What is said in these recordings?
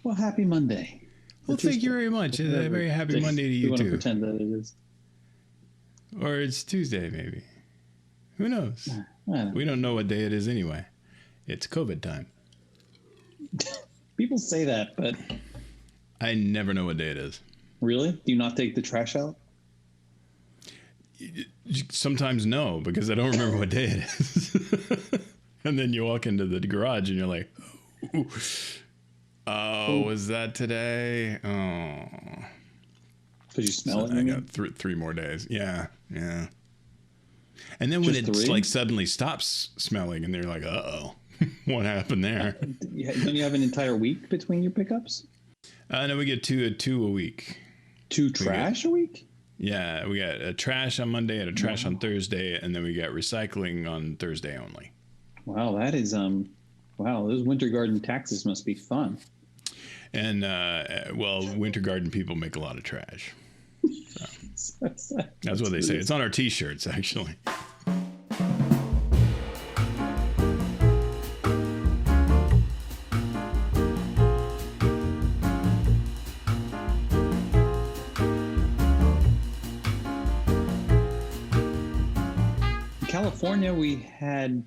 Well, happy Monday. Well, thank you very much. A very happy Monday to you, want to too. pretend that it is. Or it's Tuesday, maybe. Who knows? We don't know what day it is anyway. It's COVID time. People say that, but... I never know what day it is. Really? Do you not take the trash out? Sometimes no, because I don't remember what day it is. And then you walk into the garage and you're like, oh, was that today? Oh. Because you smell it? I got three more days. Yeah. And then when it like suddenly stops smelling and they're like, uh-oh, what happened there? Don't you have an entire week between your pickups? No, we get two a week. Two trash a week? Yeah, we got a trash on Monday and a trash on Thursday, and then we got recycling on Thursday only. Wow, that is wow, those winter garden taxes must be fun. And well, winter garden people make a lot of trash. So. That's what they say. It's on our t-shirts, actually. California, we had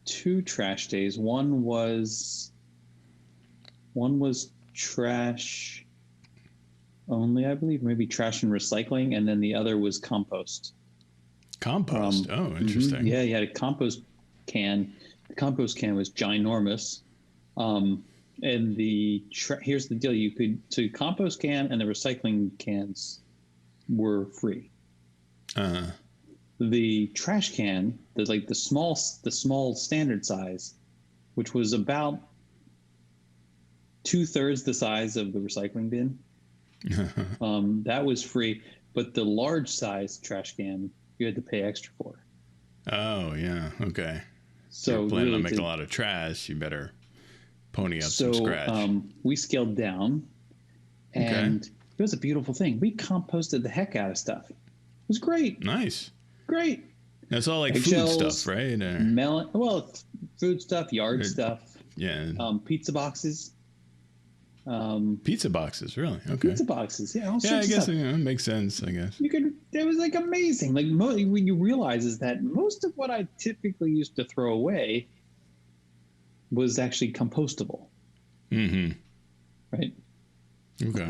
2 trash days. One was trash only, I believe, maybe trash and recycling, and then the other was compost. Compost? Oh, interesting. Yeah, you had a compost can. The compost can was ginormous. And here's the deal: so compost can and the recycling cans were free. The trash can, the small standard size, which was about 2/3 the size of the recycling bin, that was free. But the large size trash can, you had to pay extra for. Oh yeah, okay. So you're planning on making a lot of trash, you better pony up some scratch. We scaled down, and it was a beautiful thing. We composted the heck out of stuff. It was great. Nice. Great. That's all like food stuff, right? Food stuff, yard stuff. Yeah. Pizza boxes. Pizza boxes, really? Okay. Pizza boxes, yeah. I guess it makes sense. I guess it was like amazing. Like when you realize is that most of what I typically used to throw away was actually compostable. Mm-hmm. Right. Okay.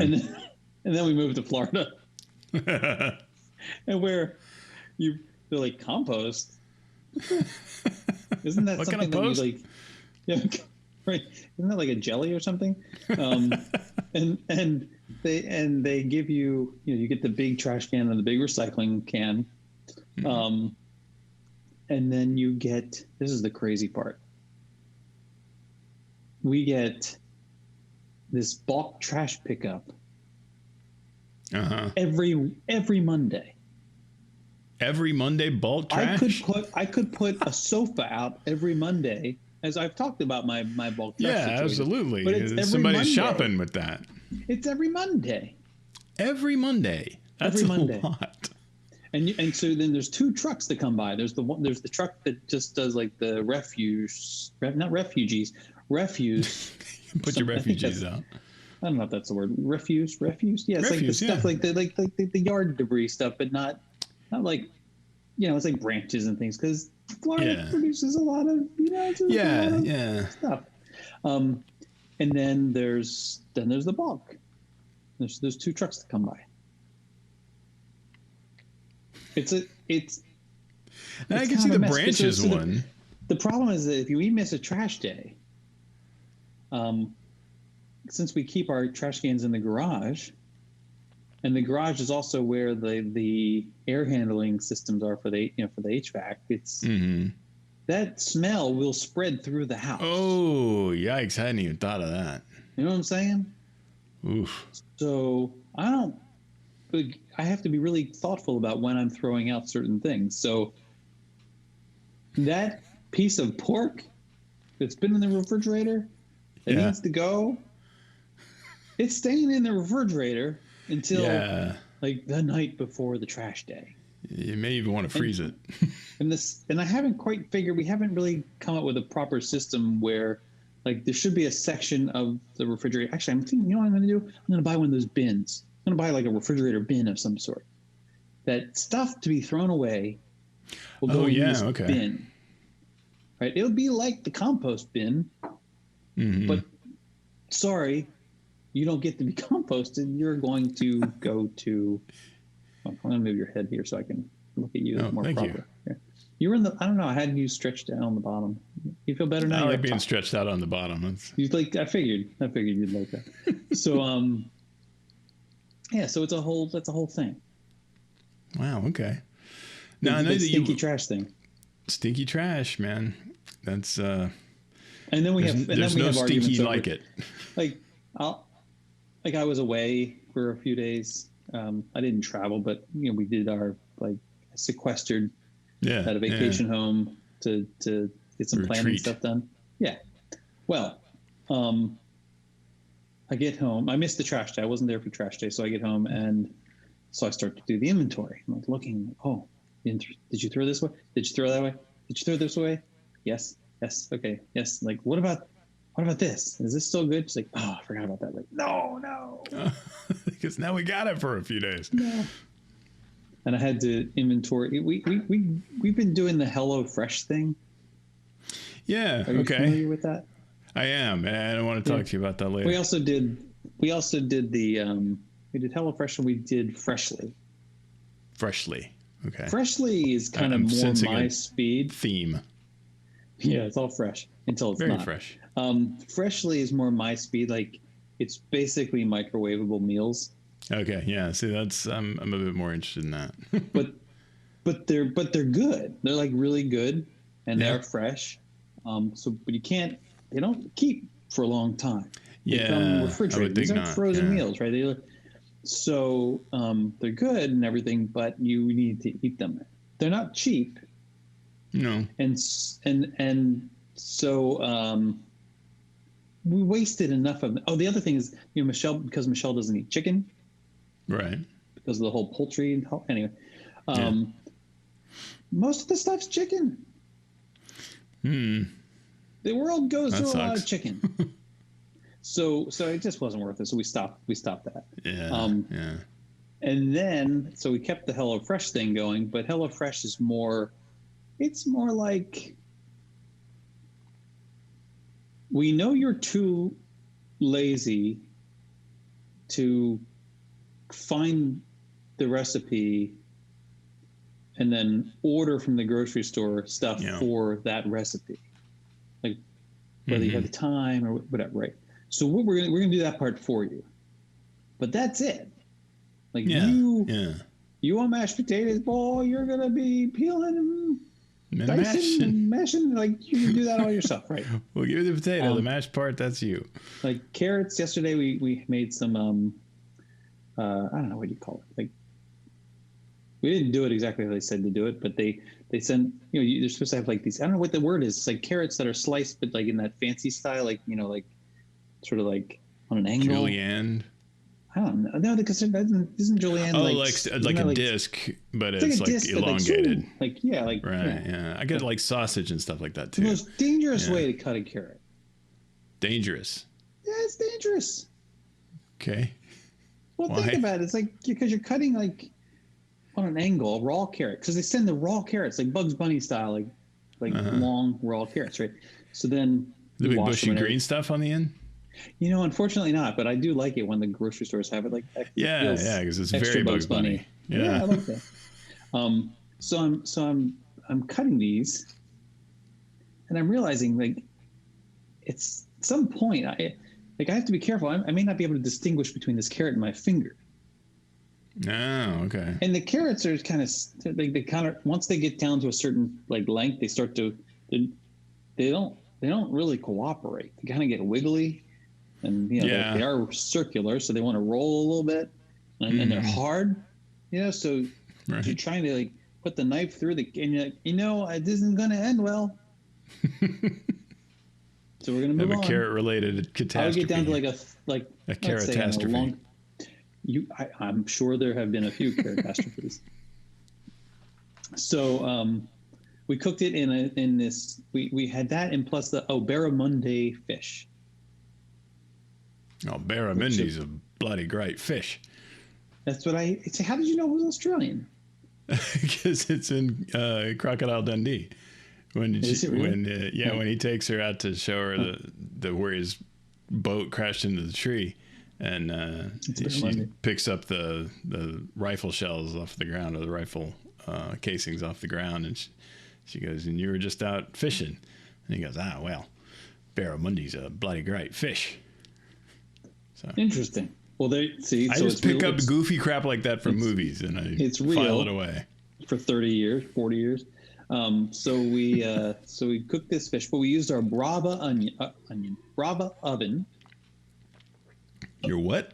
And then we moved to Florida, and where they're like compost. Isn't that what something kind of that you like? Yeah, right. Isn't that like a jelly or something? And they give you you get the big trash can and the big recycling can, and then you get, this is the crazy part. We get this bulk trash pickup every Monday. Every Monday, bulk trash? I could put a sofa out every Monday, as I've talked about my bulk trash situation. Absolutely. But it's every somebody's Monday. shopping with that. It's every Monday. Every Monday. That's a lot. And so then there's 2 trucks that come by. There's the truck that just does like the refuse. Put your refugees out. I don't know if that's the word. Refuse. Yeah, it's like the stuff like the yard debris stuff, but not like, it's like branches and things, because Florida produces a lot of, stuff. And then there's the bulk. There's 2 trucks that come by. I can see the branches one. The problem is that if we miss a trash day, since we keep our trash cans in the garage, and the garage is also where the air handling systems are for the HVAC. It's that smell will spread through the house. Oh, yikes! I hadn't even thought of that. You know what I'm saying? Oof. So I have to be really thoughtful about when I'm throwing out certain things. So that piece of pork that's been in the refrigerator that needs to go, it's staying in the refrigerator until like the night before the trash day. You may even want to freeze it. And I haven't quite figured, we haven't really come up with a proper system where Like there should be a section of the refrigerator. Actually, I'm thinking, you know what I'm going to do? I'm going to buy one of those bins. I'm going to buy like a refrigerator bin of some sort. That stuff to be thrown away will go in this bin. Right? It'll be like the compost bin, but sorry, you don't get to be composted. You're going to go to. I'm going to move your head here so I can look at you more properly. You were in the. I don't know. I had you stretched out on the bottom. You feel better now? I like being stretched out on the bottom. You like. I figured you'd like that. So yeah. So it's a whole. That's a whole thing. Wow. Okay. Now I know the stinky trash thing. Stinky trash, man. That's and then we have. There's no stinky like it. Like I was away for a few days. I didn't travel, but we did our sequestered at a vacation home to get some planning stuff done. Yeah. Well, I get home. I missed the trash day. I wasn't there for trash day, so I get home and so I start to do the inventory. I'm like looking. Oh, did you throw this way? Did you throw that way? Did you throw this way? Yes. Yes. Okay. Yes. Like, what about this? Is this still good? She's like, oh, I forgot about that. Like, no. Because now we got it for a few days. No. And I had to inventory. We've been doing the Hello Fresh thing. Yeah. Are you familiar with that? I am, and I want to talk to you about that later. We also did the we did Hello Fresh and we did Freshly. Freshly. Okay. Freshly is kind of more my speed. Theme. Yeah, it's all fresh until it's very not. Fresh. Freshly is more my speed. Like it's basically microwavable meals. Okay, yeah. See, that's I'm a bit more interested in that. but they're good. They're like really good, and they're fresh. But they don't keep for a long time. They come refrigerated. These aren't frozen meals, right? So they're good and everything, but you need to eat them. They're not cheap. No. And so we wasted enough of them. Oh, the other thing is, Michelle doesn't eat chicken. Right. Because of the whole poultry. Anyway, most of the stuff's chicken. The world goes through a lot of chicken. So it just wasn't worth it. So we stopped that. Yeah. And then, so we kept the HelloFresh thing going, but HelloFresh is it's more like, we know you're too lazy to find the recipe and then order from the grocery store stuff for that recipe. Like whether you have the time or whatever, right? So we're gonna do that part for you, but that's it. Like you want mashed potatoes, boy, you're gonna be peeling and dicing and mashing. Like you can do that all yourself, right? We'll give you the potato, the mashed part. That's you. Like carrots. Yesterday we made some. I don't know what you call it. Like we didn't do it exactly how they said to do it, but they sent. They're supposed to have like these. I don't know what the word is. It's like carrots that are sliced, but like in that fancy style, like like. Sort of like on an angle. Julienne. I don't know. No, because isn't Julienne like a disc, but it's like disc, elongated. Right. Yeah. I get like sausage and stuff like that too. The most dangerous way to cut a carrot. Dangerous. Yeah, it's dangerous. Okay. Well, Why? think about it. It's like because you're cutting like on an angle, a raw carrot. Because they send the raw carrots like Bugs Bunny style, like long raw carrots, right? So then the big bushy green stuff on the end. Unfortunately not, but I do like it when the grocery stores have it. Like because it's very Bugs Bunny. Yeah, I like that. So I'm cutting these, and I'm realizing like it's at some point I have to be careful. I may not be able to distinguish between this carrot and my finger. Oh, okay. And the carrots are kind of once they get down to a certain like length, they start to they don't really cooperate. They kind of get wiggly. And they are circular, so they want to roll a little bit, and they're hard, So you're trying to like put the knife through and you're like, it isn't going to end well. So we're going to move on. A carrot-related catastrophe. I'll get down to like a carrot-tastrophe. I'm sure there have been a few carrot-tastrophes. So we cooked it in this. We had that, and plus the barramundi fish. Oh, barramundi's a bloody great fish. That's what I say. How did you know it was Australian? Because it's in Crocodile Dundee. When he takes her out to show her the where his boat crashed into the tree, and she picks up the rifle shells off the ground, or the rifle casings off the ground, and she goes, "And you were just out fishing?" And he goes, "Ah, well, barramundi's a bloody great fish." So interesting. Well, I just pick up goofy crap like that from movies, and I file it away for 30 years, 40 years. So we cooked this fish, but we used our Brava Brava oven. Your what?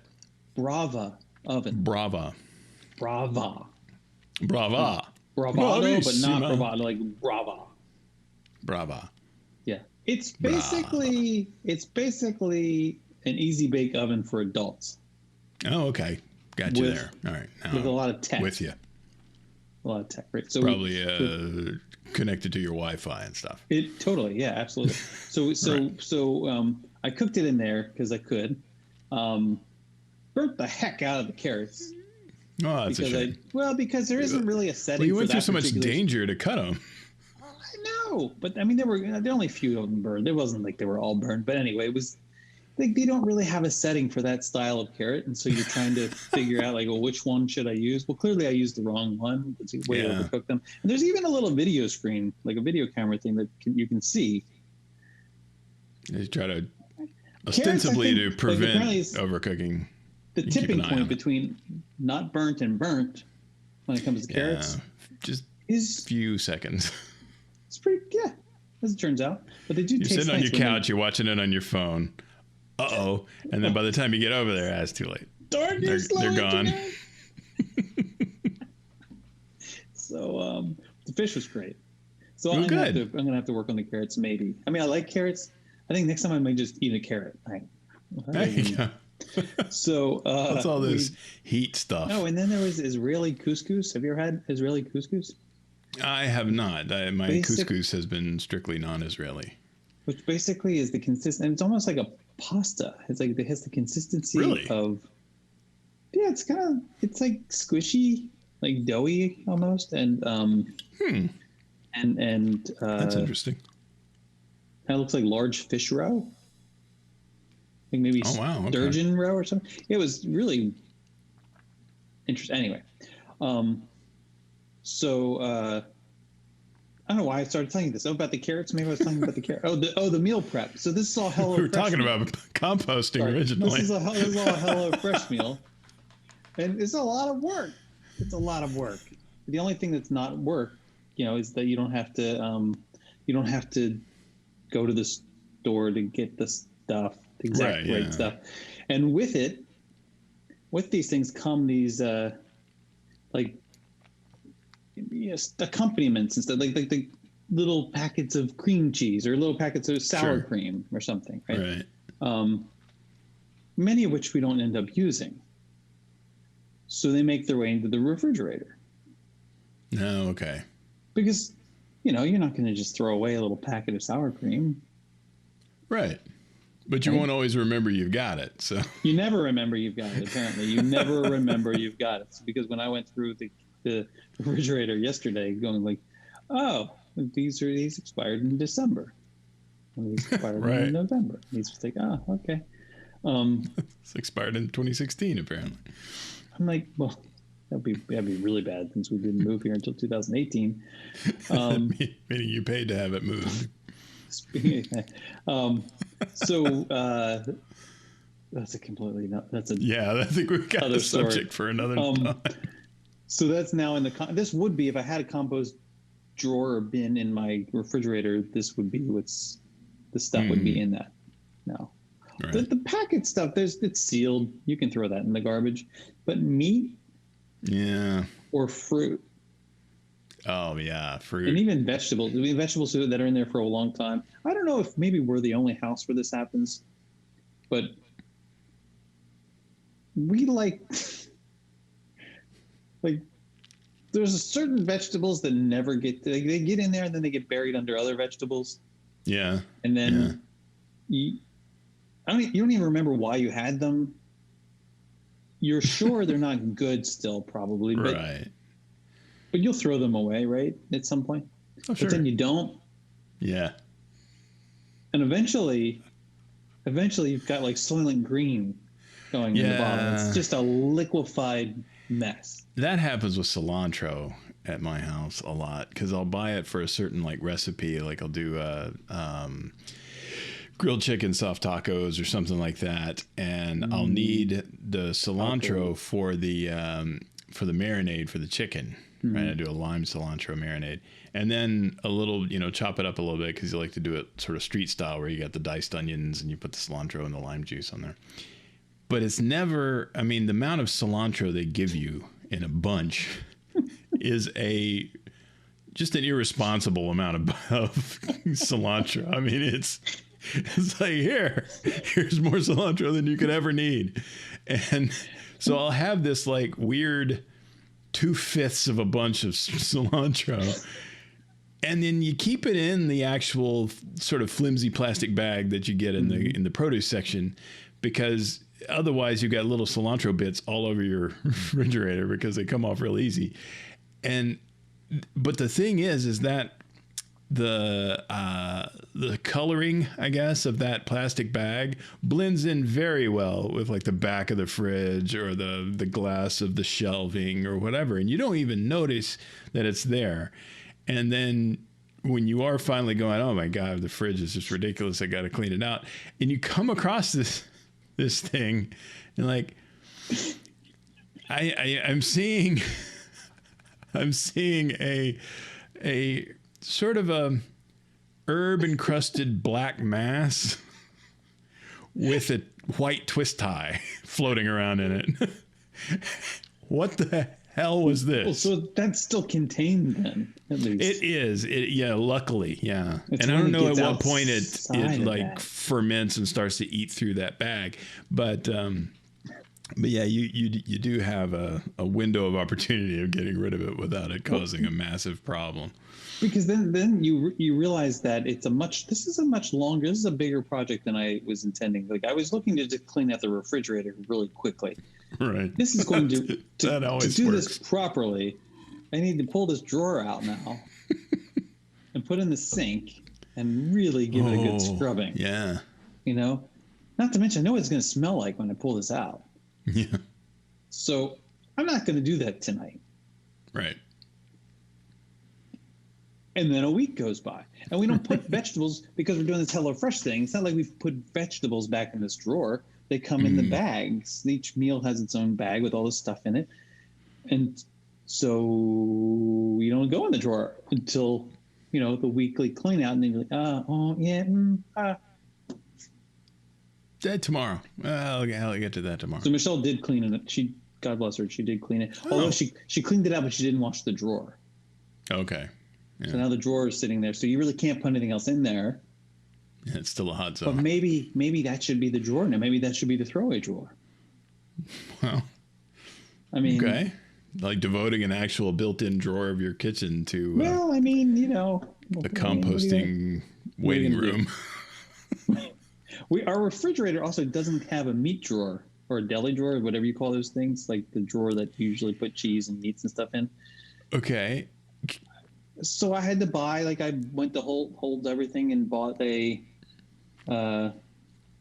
Brava oven. Brava. Bravado, but not bravado, like Brava. Brava. Yeah, it's basically an easy bake oven for adults. Oh, okay, got you there. All right, with a lot of tech. With you. A lot of tech, right? So probably connected to your Wi-Fi and stuff. It totally, yeah, absolutely. So I cooked it in there because I could. Burnt the heck out of the carrots. Oh, that's a shame. Because there isn't really a setting. Well, you went for through so much danger to cut them. I know, but I mean, there only a few of them burned. It wasn't like they were all burned, but anyway, it was. Like they don't really have a setting for that style of carrot, and so you're trying to figure out like, well, which one should I use? Well, clearly I used the wrong one. It's way overcooked them. And there's even a little video screen, like a video camera thing that you can see. You try to ostensibly to prevent overcooking. The tipping point between not burnt and burnt when it comes to carrots, just is few seconds. It's pretty as it turns out. But they do. You're sitting on your couch, you're watching it on your phone. And then by the time you get over there, it's too late. Darn, they're gone. So the fish was great. So I'm gonna have to work on the carrots, maybe. I mean, I like carrots. I think next time I might just eat a carrot. So what's all this heat stuff? Oh, and then there was Israeli couscous. Have you ever had Israeli couscous? I have not. My couscous has been strictly non-Israeli. Which basically is the consistent. It's almost like a pasta. It's like it has the consistency of. Yeah, it's like squishy, like doughy almost, and and that's interesting. Kind of looks like large fish roe. Like maybe sturgeon roe or something. It was really interesting. Anyway, I don't know why I started telling you this. About the carrots. Maybe I was talking about the carrot. The meal prep. So this is all Hello. We were talking about composting originally. This is all Hello Fresh meal, and it's a lot of work. It's a lot of work. The only thing that's not work, is that you don't have to go to the store to get the stuff, the exact right stuff. And with these things come these accompaniments and stuff, like the little packets of cream cheese or little packets of sour cream or something, right? Many of which we don't end up using. So they make their way into the refrigerator. No, okay. Because, you're not going to just throw away a little packet of sour cream. Right. But you won't always remember you've got it. So you never remember you've got it, apparently. You never remember you've got it. Because when I went through the refrigerator yesterday, going like, oh, these expired in December. And these expired in November. These was like, oh, okay. It's expired in 2016, apparently. I'm like, well, that'd be really bad since we didn't move here until 2018. Meaning you paid to have it moved. That's a completely I think we've got the subject for another time. So that's now in this would be, if I had a compost drawer or bin in my refrigerator, this would be the stuff would be in that now. Right. The packet stuff, it's sealed. You can throw that in the garbage. But meat, or fruit. Oh yeah, fruit. And even vegetables. I mean, vegetables that are in there for a long time. I don't know if maybe we're the only house where this happens, but we like there's certain vegetables that never get, they get in there and then they get buried under other vegetables. Yeah. And then you don't even remember why you had them. You're sure they're not good still, probably, but you'll throw them away, right? At some point. Oh, sure. But then you don't. Yeah. And eventually you've got like Soylent Green going in the bottom. It's just a liquefied mess. That happens with cilantro at my house a lot because I'll buy it for a certain like recipe. Like I'll do grilled chicken soft tacos or something like that, and I'll need the cilantro for the marinade for the chicken. Right, I do a lime cilantro marinade, and then a little, chop it up a little bit because you like to do it sort of street style, where you got the diced onions and you put the cilantro and the lime juice on there. But it's never, I mean, the amount of cilantro they give you in a bunch is just an irresponsible amount of cilantro. I mean, it's like, here's more cilantro than you could ever need. And so I'll have this like weird 2/5 of a bunch of cilantro, and then you keep it in the actual sort of flimsy plastic bag that you get in the produce section, because otherwise you've got little cilantro bits all over your refrigerator because they come off real easy. But the thing is that the coloring, I guess, of that plastic bag blends in very well with like the back of the fridge or the glass of the shelving or whatever, and you don't even notice that it's there. And then when you are finally going, oh my God, the fridge is just ridiculous, I got to clean it out, and you come across this thing, and like I'm seeing a sort of a herb encrusted black mass with a white twist tie floating around in it. What the hell was this? Well, so that's still contained then, at least. It is. Luckily, yeah. And I don't know at what point it like ferments and starts to eat through that bag, but yeah, you do have a window of opportunity of getting rid of it without it causing a massive problem. Because then you realize that this is a bigger project than I was intending. Like I was looking to just clean out the refrigerator really quickly. Right. This is going to do works. this properly. I need to pull this drawer out now and put in the sink and really give it a good scrubbing. Yeah. Not to mention I know what it's going to smell like when I pull this out. Yeah. So I'm not going to do that tonight. Right. And then a week goes by, and we don't put vegetables because we're doing this HelloFresh thing. It's not like we've put vegetables back in this drawer. They come in the bags. Each meal has its own bag with all this stuff in it. And so you don't go in the drawer until, the weekly clean out. And then you're like, tomorrow. I'll get to that tomorrow. So Michelle did clean it. God bless her, she did clean it. Although she cleaned it out, but she didn't wash the drawer. Okay. Yeah. So now the drawer is sitting there. So you really can't put anything else in there. Yeah, it's still a hot zone. But maybe that should be the drawer now. Maybe that should be the throwaway drawer. Well, I mean, okay, like devoting an actual built-in drawer of your kitchen to. Well, I mean, the composting waiting room. Our refrigerator also doesn't have a meat drawer or a deli drawer, whatever you call those things, like the drawer that you usually put cheese and meats and stuff in. Okay. So I had to buy, like I went to hold everything and bought a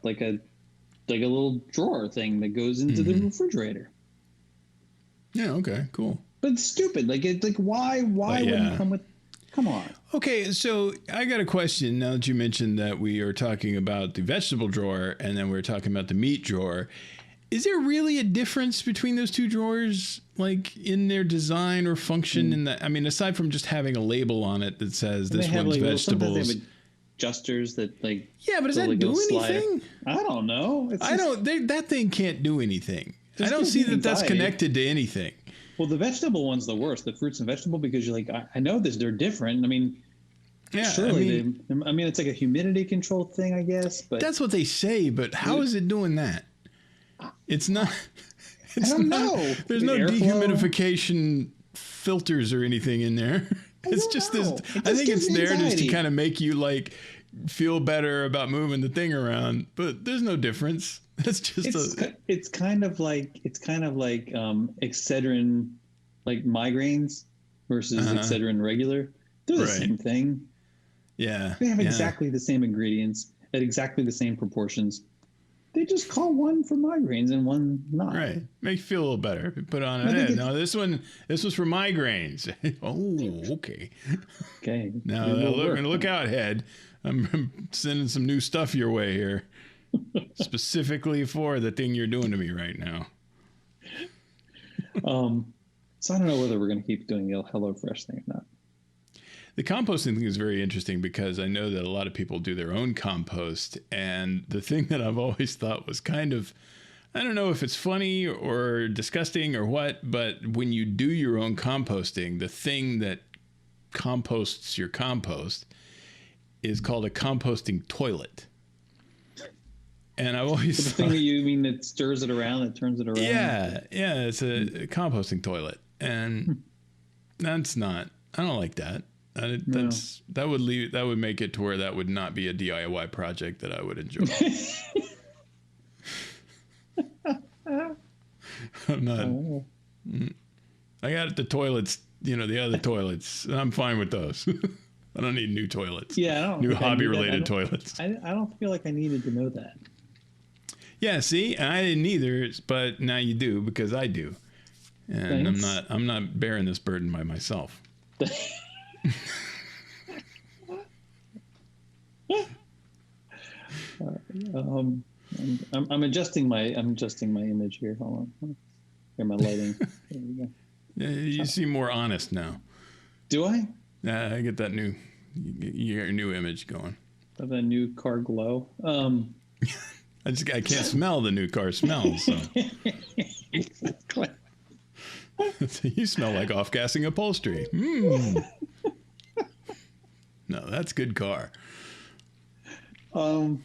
little drawer thing that goes into the refrigerator. Yeah. Okay. Cool. But it's stupid. Why wouldn't it come with? Come on. Okay, so I got a question now that you mentioned that we are talking about the vegetable drawer and then we're talking about the meat drawer. Is there really a difference between those two drawers, like in their design or function? In that, I mean, aside from just having a label on it that says this one's vegetables. Sometimes they have adjusters that like. Yeah, but does that do anything? I don't know. That thing can't do anything. I don't see that that's connected to anything. Well, the vegetable one's the worst, the fruits and vegetable, because you're like, I know this, they're different. I mean, yeah, surely it's like a humidity control thing, I guess. But that's what they say. But how is it doing that? It's not. I don't know. There's no dehumidification filters or anything in there. It's just this. I think it's there just to kind of make you like feel better about moving the thing around, but there's no difference. It's just it's kind of like Excedrin, like migraines versus Excedrin regular. They're the same thing. Yeah. They have exactly the same ingredients at exactly the same proportions. They just call one for migraines and one not. Right. Make you feel a little better. Put on it. Hey, no, this was for migraines. Oh, okay. Okay. Now look out, head. I'm sending some new stuff your way here. Specifically for the thing you're doing to me right now. So I don't know whether we're going to keep doing the HelloFresh thing or not. The composting thing is very interesting because I know that a lot of people do their own compost. And the thing that I've always thought was kind of, I don't know if it's funny or disgusting or what, but when you do your own composting, the thing that composts your compost is called a composting toilet. And I've always the thing that you mean that stirs it around, that turns it around. Yeah, it's a composting toilet, and that's not. I don't like that. That would make it to where that would not be a DIY project that I would enjoy. I'm not. I got the toilets, the other toilets. I'm fine with those. I don't need new toilets. Yeah, I don't. New hobby-related toilets. I don't feel like I needed to know that. Yeah, see, I didn't either, but now you do because I do, and thanks. I'm not bearing this burden by myself. I'm adjusting my image here. Hold on, here my lighting. There we go. Yeah, you seem more honest now. Do I? Yeah, I get that new. You got your new image going. Of a new car glow. I can't smell the new car smell. So. You smell like off-gassing upholstery. No, that's good car. So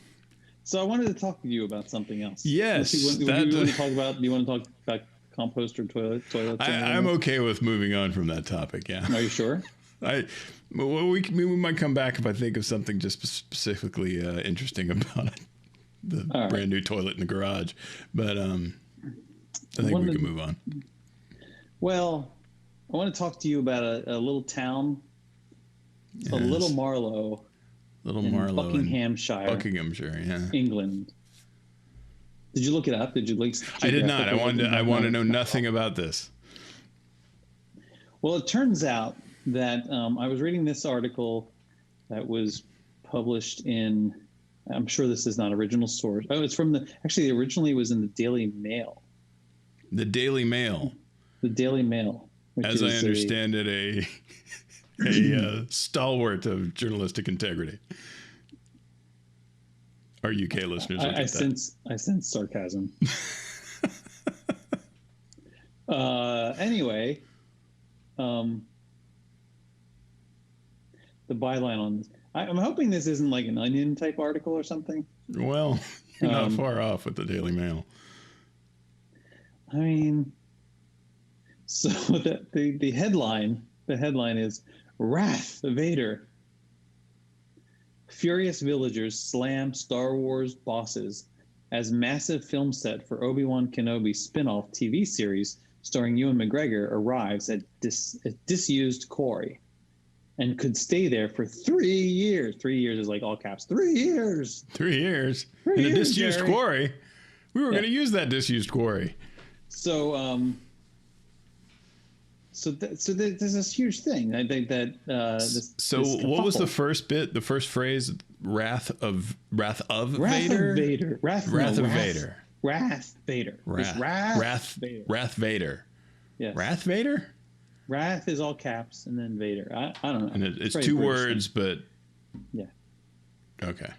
I wanted to talk to you about something else. Yes. Do you want to talk about compost or toilets? I'm okay with moving on from that topic. Yeah. Are you sure? We might come back if I think of something just specifically interesting about it. The brand new toilet in the garage. But I think we can move on. Well, I want to talk to you about a little town. It's a Little Marlow. Buckinghamshire, yeah. England. Did you look it up? Did you like? I did not. I want to know nothing about this. Well, it turns out that I was reading this article that was published in. I'm sure this is not original source. Oh, it's from originally it was in the Daily Mail. The Daily Mail. The Daily Mail. As I understand it, a stalwart of journalistic integrity. Our UK listeners. I sense sarcasm. Anyway, the byline on this. I'm hoping this isn't like an Onion type article or something. Well, you're not far off with the Daily Mail. I mean, so the headline is Wrath Vader. Furious villagers slam Star Wars bosses as massive film set for Obi-Wan Kenobi spin-off TV series starring Ewan McGregor arrives at disused quarry and could stay there for 3 years. 3 years is like all caps. 3 years. 3 years. In a disused quarry. We were going to use that disused quarry. So, So there's this huge thing. I think that what was the first bit? The first phrase? Wrath of Vader. Wrath of Vader. Wrath Vader. Wrath Vader. Yes. Wrath Vader. Wrath is all caps and then Vader. I don't know. And it's two words, but yeah. Okay.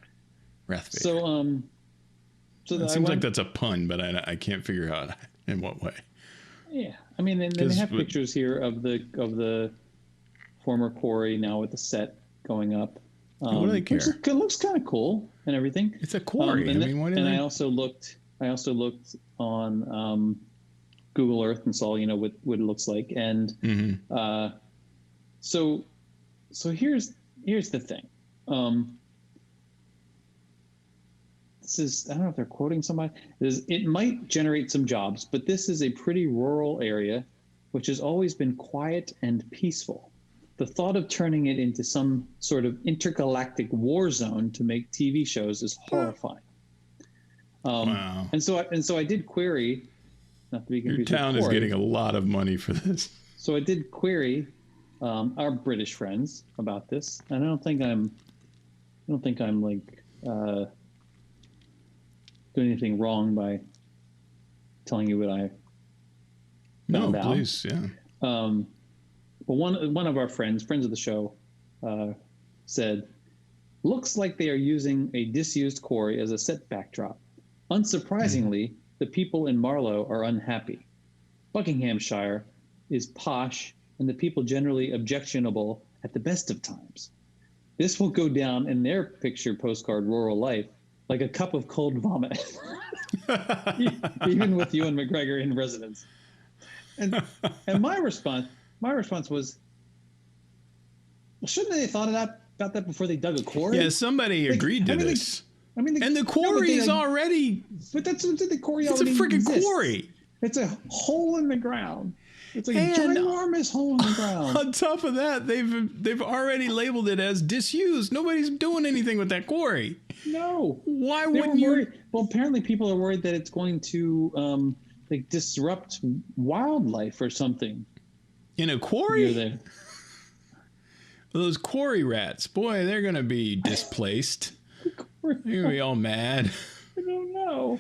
Wrath Vader. So it seems like that's a pun, but I can't figure out in what way. Yeah, I mean, and they have pictures here of the former quarry now with the set going up. What do they care? It looks kind of cool and everything. It's a quarry. I also looked on Google Earth and saw, what it looks like. And so here's the thing. This is, I don't know if they're quoting somebody. It might generate some jobs, but this is a pretty rural area, which has always been quiet and peaceful. The thought of turning it into some sort of intergalactic war zone to make TV shows is horrifying. Wow. And so I did query, not to be confused. Your town is getting a lot of money for this. So I did query our British friends about this, and I don't think I'm like doing anything wrong by telling you what I found out. Please, yeah. But one of our friends of the show, said, looks like they are using a disused quarry as a set backdrop. Unsurprisingly, the people in Marlow are unhappy. Buckinghamshire is posh, and the people generally objectionable at the best of times. This will go down in their picture postcard rural life like a cup of cold vomit, even with Ewan McGregor in residence. And my response was, well, shouldn't they have thought about that before they dug a quarry? Yeah, somebody agreed to this. And the quarry is already. But that's the quarry. It's a freaking quarry. It's a hole in the ground. It's a ginormous hole in the ground. On top of that, they've already labeled it as disused. Nobody's doing anything with that quarry. No. Why wouldn't you? Well, apparently people are worried that it's going to disrupt wildlife or something. In a quarry? Those quarry rats, boy, they're going to be displaced. They're going to be all mad. I don't know.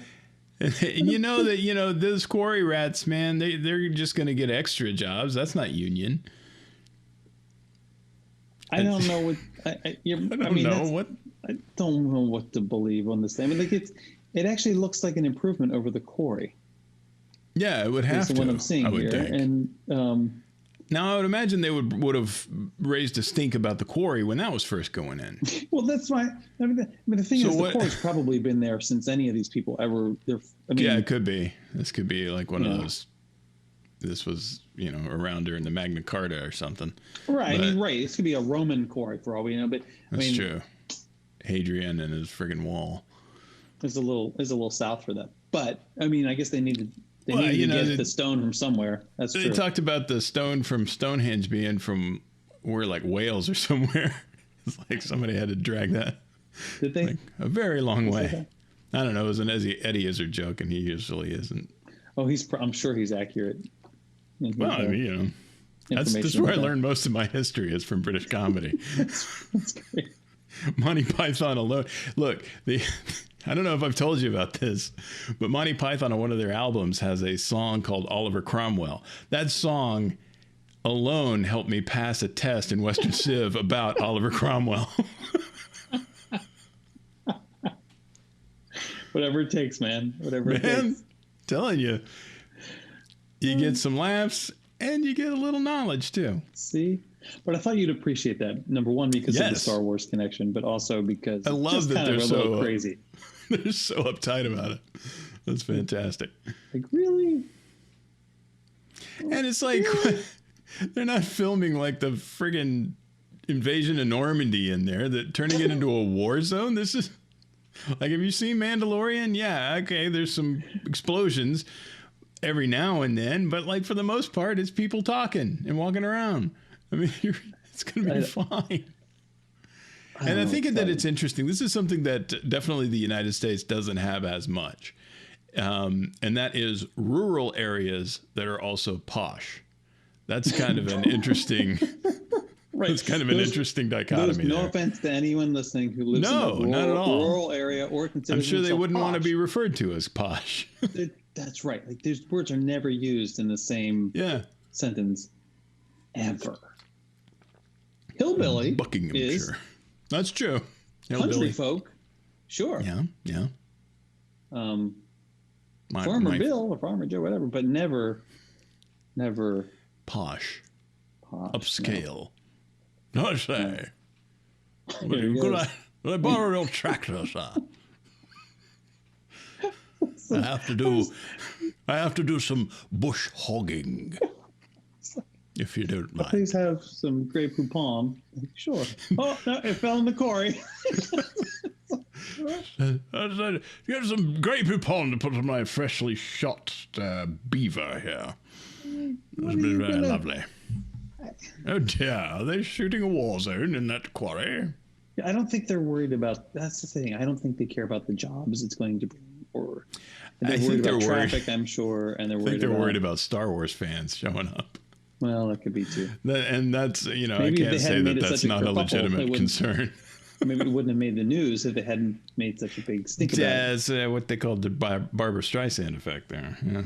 And those quarry rats, man, they're just going to get extra jobs. That's not union. I don't know what. I don't know what to believe on this thing. I mean, like it actually looks like an improvement over the quarry. Yeah, it would have to. What I'm seeing here, think. And now I would imagine they would have raised a stink about the quarry when that was first going in. Well, that's why. The thing is, the quarry's probably been there since any of these people ever. Yeah, it could be. This could be like one of those. This was, around during the Magna Carta or something. Right. Right. This could be a Roman quarry for all we know. But that's true. Hadrian and his friggin' wall. There's a little south for that. But I guess they needed. They needed to get the stone from somewhere. That's true. They talked about the stone from Stonehenge being from like Wales or somewhere. It's like somebody had to drag that. Did they? Like a very long way. I don't know. It was an Eddie Izzard joke, and he usually isn't. Oh, I'm sure he's accurate. Well, that's where I learned most of my history is from British comedy. That's great. Monty Python alone. Look, I don't know if I've told you about this, but Monty Python on one of their albums has a song called Oliver Cromwell. That song alone helped me pass a test in Western Civ about Oliver Cromwell. Whatever it takes, man. Whatever it takes. Telling you. You get some laughs and you get a little knowledge too. See? But I thought you'd appreciate that. Number one, because of the Star Wars connection, but also because I love that they're so crazy. They're so uptight about it. That's fantastic. Like, really? And it's like, they're not filming like the friggin' invasion of Normandy in there, that turning it into a war zone. This is like, have you seen Mandalorian? Yeah, okay, there's some explosions every now and then, but like for the most part, it's people talking and walking around. I mean, it's going to be fine. And I think that it's interesting. This is something that definitely the United States doesn't have as much. And that is rural areas that are also posh. That's kind of an interesting, It's kind of an interesting dichotomy. No offense to anyone listening who lives in a rural area or considers I'm sure they wouldn't posh. Want to be referred to as posh. That's right. Like, these words are never used in the same sentence ever. Hillbilly Buckinghamshire. That's true. Country folk, sure. Yeah. Farmer Bill or Farmer Joe, whatever, but never posh. Upscale. No. I say. Will I borrow your tractor, sir? I have to do some bush hogging. If you don't mind. Please have some Grey Poupon. Sure. Oh, no, it fell in the quarry. Get some Grey Poupon to put on my freshly shot beaver here. That's been very lovely. Oh dear, are they shooting a war zone in that quarry? I don't think they're worried about, that's the thing. I don't think they care about the jobs it's going to bring. Or they're worried about traffic, I'm sure. And they're worried about Star Wars fans showing up. Well, that could be too. And that's, maybe I can't say that that's not a legitimate concern. Maybe it wouldn't have made the news if they hadn't made such a big stink about it. Yeah, it's what they called the Barbara Streisand effect there. Yeah.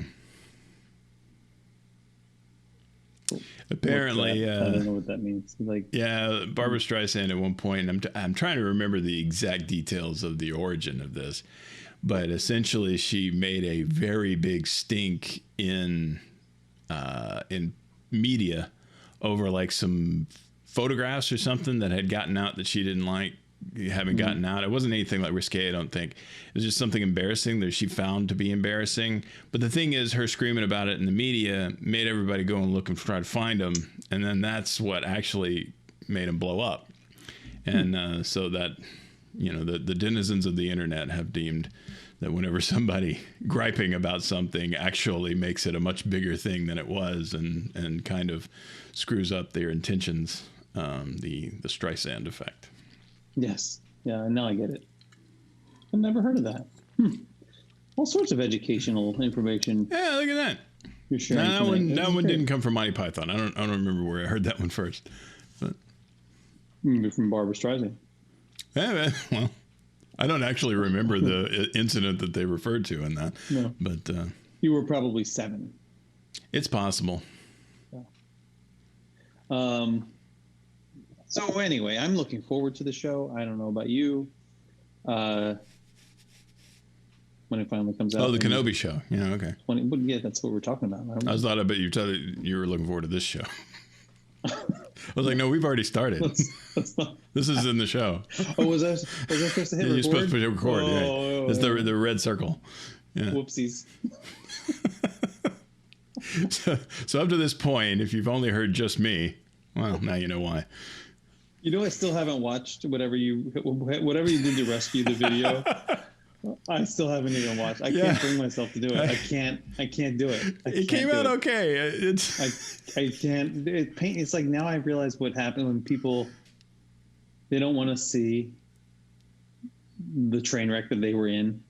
Apparently, I don't know what that means. Barbara Streisand at one point. I'm trying to remember the exact details of the origin of this, but essentially she made a very big stink in media over like some photographs or something that had gotten out that she didn't like having gotten out. It wasn't anything like risque, I don't think. It was just something embarrassing that she found to be embarrassing. But the thing is, her screaming about it in the media made everybody go and look and try to find them. And then that's what actually made them blow up. And so that, the denizens of the internet have deemed that whenever somebody griping about something actually makes it a much bigger thing than it was and kind of screws up their intentions, the Streisand effect. Yes. Yeah, now I get it. I've never heard of that. All sorts of educational information. Yeah, look at that. You're sharing that one didn't come from Monty Python. I don't remember where I heard that one first. But maybe from Barbara Streisand. Yeah, well, I don't actually remember the incident that they referred to in that. No. But you were probably 7. It's possible. Yeah. So anyway, I'm looking forward to the show. I don't know about you. When it finally comes out. Oh, the Kenobi show. Yeah, okay. Yeah, that's what we're talking about. I bet you were looking forward to this show. I was like, no, we've already started. This is in the show. Oh, was I supposed to hit record? You're supposed to hit record, yeah. It's the red circle. Yeah. Whoopsies. So up to this point, if you've only heard just me, well, now you know why. I still haven't watched whatever you did to rescue the video. I still haven't even watched. I can't bring myself to do it. I can't do it. It came out okay. I can't. It's like now I realize what happened when people, they don't want to see the train wreck that they were in.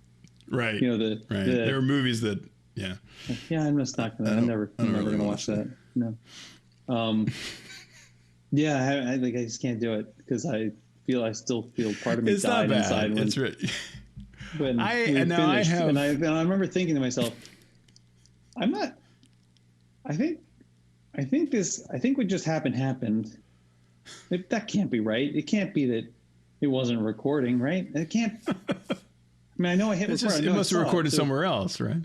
Right. There were movies that, yeah. Yeah, I'm just not gonna. I'm never gonna watch that. No. Yeah, I just can't do it because I still feel part of me died inside. It's right. When I remember thinking to myself, I think what just happened. That can't be right. It can't be that it wasn't recording, right? It can't. I mean, I know I hit record. It must have recorded somewhere else, right?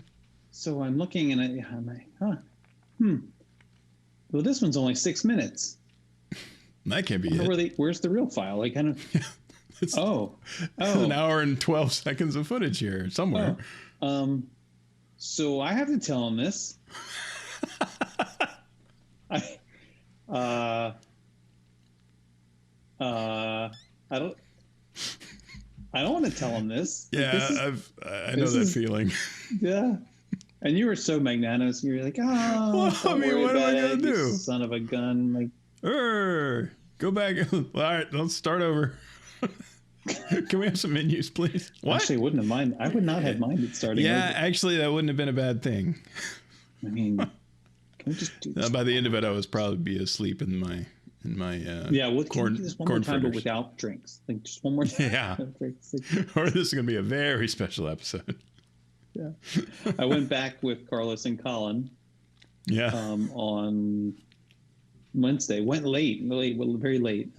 So I'm looking and I'm like, well, this one's only 6 minutes. That can't be it. Where's the real file? Like, kind of. It's an hour and 12 seconds of footage here somewhere. So I have to tell him this. I don't want to tell him this. Yeah, I know that feeling. Yeah. And you were so magnanimous. You were like, what am I going to do? Son of a gun. Like, go back. All right, let's start over. Can we have some menus, please? What? Actually, I would not have minded starting. Yeah, actually, that wouldn't have been a bad thing. I mean, can we just do this? By the end of it, I was probably be asleep in my corn. This one more time, but without drinks. Like just one more time. Yeah. Or this is going to be a very special episode. Yeah. I went back with Carlos and Colin. Yeah. On Wednesday. Went very late.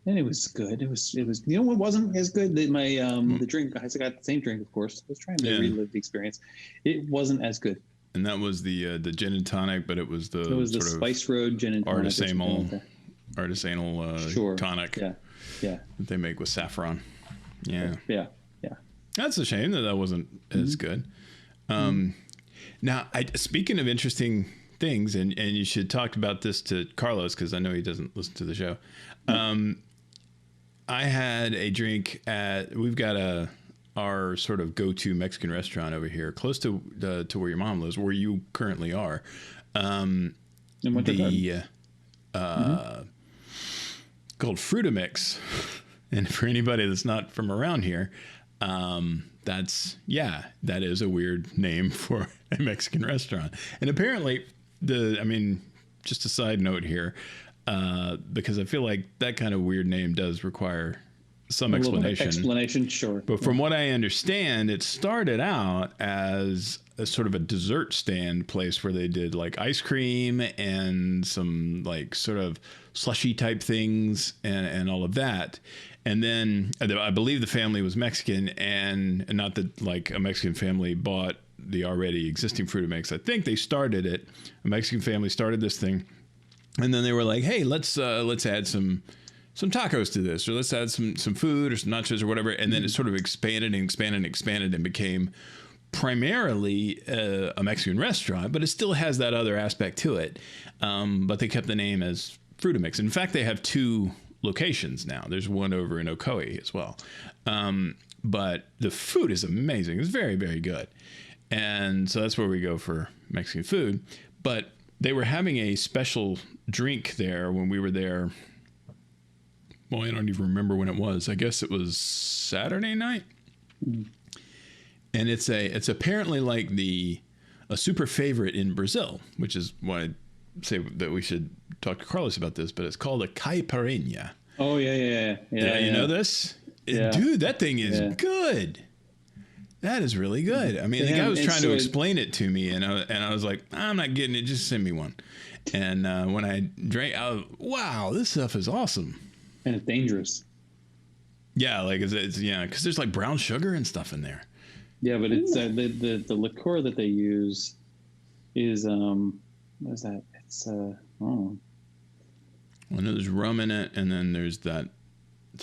And it was good. It was. What wasn't as good? The drink. I got the same drink, of course. I was trying to relive the experience. It wasn't as good. And that was the gin and tonic, but it was the Spice Road gin and tonic. Artisanal tonic. Yeah. That they make with saffron. Yeah. Yeah. That's a shame that wasn't as good. Now, speaking of interesting things, and you should talk about this to Carlos because I know he doesn't listen to the show. I had a drink we've got our sort of go-to Mexican restaurant over here, close to where your mom lives, where you currently are. Called Fruitamix. And for anybody that's not from around here, that is a weird name for a Mexican restaurant. And apparently just a side note here, because I feel like that kind of weird name does require some explanation. Sure. But from what I understand, it started out as a sort of a dessert stand place where they did like ice cream and some like sort of slushy type things and all of that. And then I believe the family was Mexican, and not that like a Mexican family bought the already existing Fruitamix. I think they started it. A Mexican family started this thing, and then they were like, "Hey, let's add some tacos to this, or let's add some food or some nachos or whatever." And then it sort of expanded and became primarily a Mexican restaurant, but it still has that other aspect to it. But they kept the name as Fruitamix. In fact, they have 2 locations now. There's one over in Ocoee as well. But the food is amazing. It's very, very good. And so that's where we go for Mexican food. But they were having a special drink there when we were there. Well, I don't even remember when it was. I guess it was Saturday night. And it's apparently like a super favorite in Brazil, which is why I say that we should talk to Carlos about this, but it's called a caipirinha. Oh, yeah. You know this? Yeah. Dude, that thing is good. That is really good. I mean, the guy was trying to explain it to me, and I was like, I'm not getting it. Just send me one. And when I drank, wow, this stuff is awesome. And it's dangerous. Yeah, like it's because there's like brown sugar and stuff in there. Yeah, but it's the liqueur that they use is what is that? It's I know there's rum in it, and then there's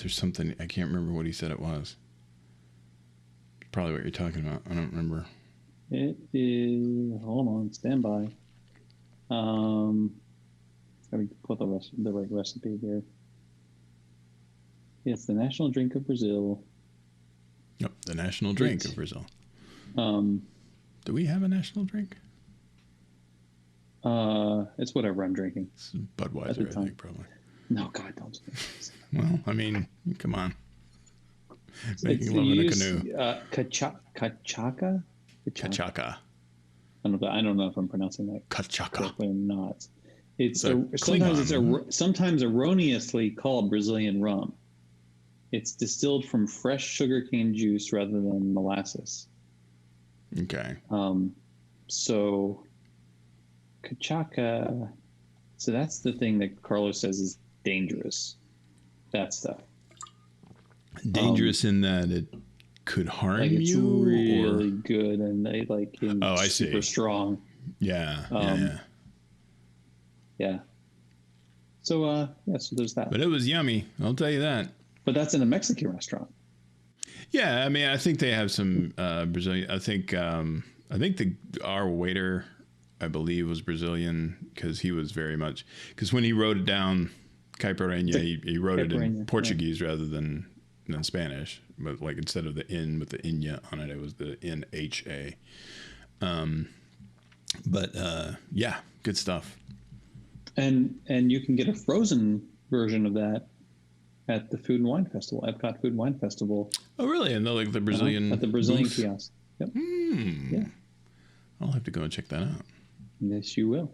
something I can't remember what he said it was. Probably what you're talking about. I don't remember. It is. Hold on, stand by. Let me put the right recipe here. It's the national drink of Brazil. Yep, the national drink of Brazil. Do we have a national drink? It's whatever I'm drinking. It's Budweiser, I think, probably. No, God, don't. Well, I mean, come on. Making love in a canoe. Kachaka? Kachaka. I don't know if I'm pronouncing that correctly or not. It's sometimes erroneously called Brazilian rum. It's distilled from fresh sugarcane juice rather than molasses. Okay. So Kachaka. So that's the thing that Carlos says is dangerous. That stuff. Dangerous in that it could harm you. It's really good, and they I see. Super strong. Yeah. Yeah. So so there's that. But it was yummy. I'll tell you that. But that's in a Mexican restaurant. Yeah, I mean, I think they have some Brazilian. I think our waiter, I believe, was Brazilian because he was very much when he wrote it down, caipirinha, he wrote it in Portuguese rather than Spanish, but like instead of the N with the Inya on it, it was the NHA. Yeah, good stuff. And you can get a frozen version of that at the Food and Wine Festival, Epcot Food and Wine Festival. Oh, really? And like the Brazilian at the Brazilian booth? Kiosk. Yep. Yeah. I'll have to go and check that out. Yes, you will.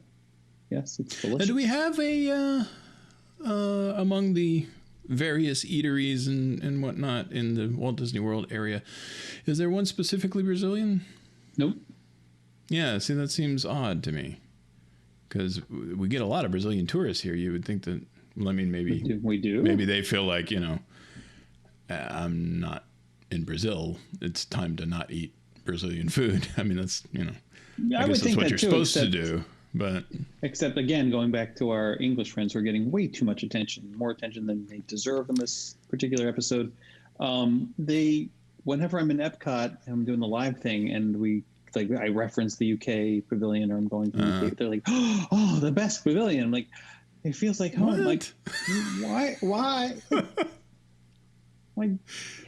Yes, it's delicious. And do we have a among the various eateries and whatnot in the Walt Disney World area, is there one specifically Brazilian? Nope. Yeah, see, that seems odd to me because we get a lot of Brazilian tourists here. You would think that, well, I mean, maybe we do. Maybe they feel like, I'm not in Brazil. It's time to not eat Brazilian food. I mean, that's, I guess that's what you're supposed to do. But except again, going back to our English friends who are getting way too much attention, more attention than they deserve in this particular episode. They whenever I'm in Epcot and I'm doing the live thing, and I reference the UK pavilion, or I'm going to the UK, they're like, "Oh, the best pavilion." I'm like, it feels like home. Like, why? Like,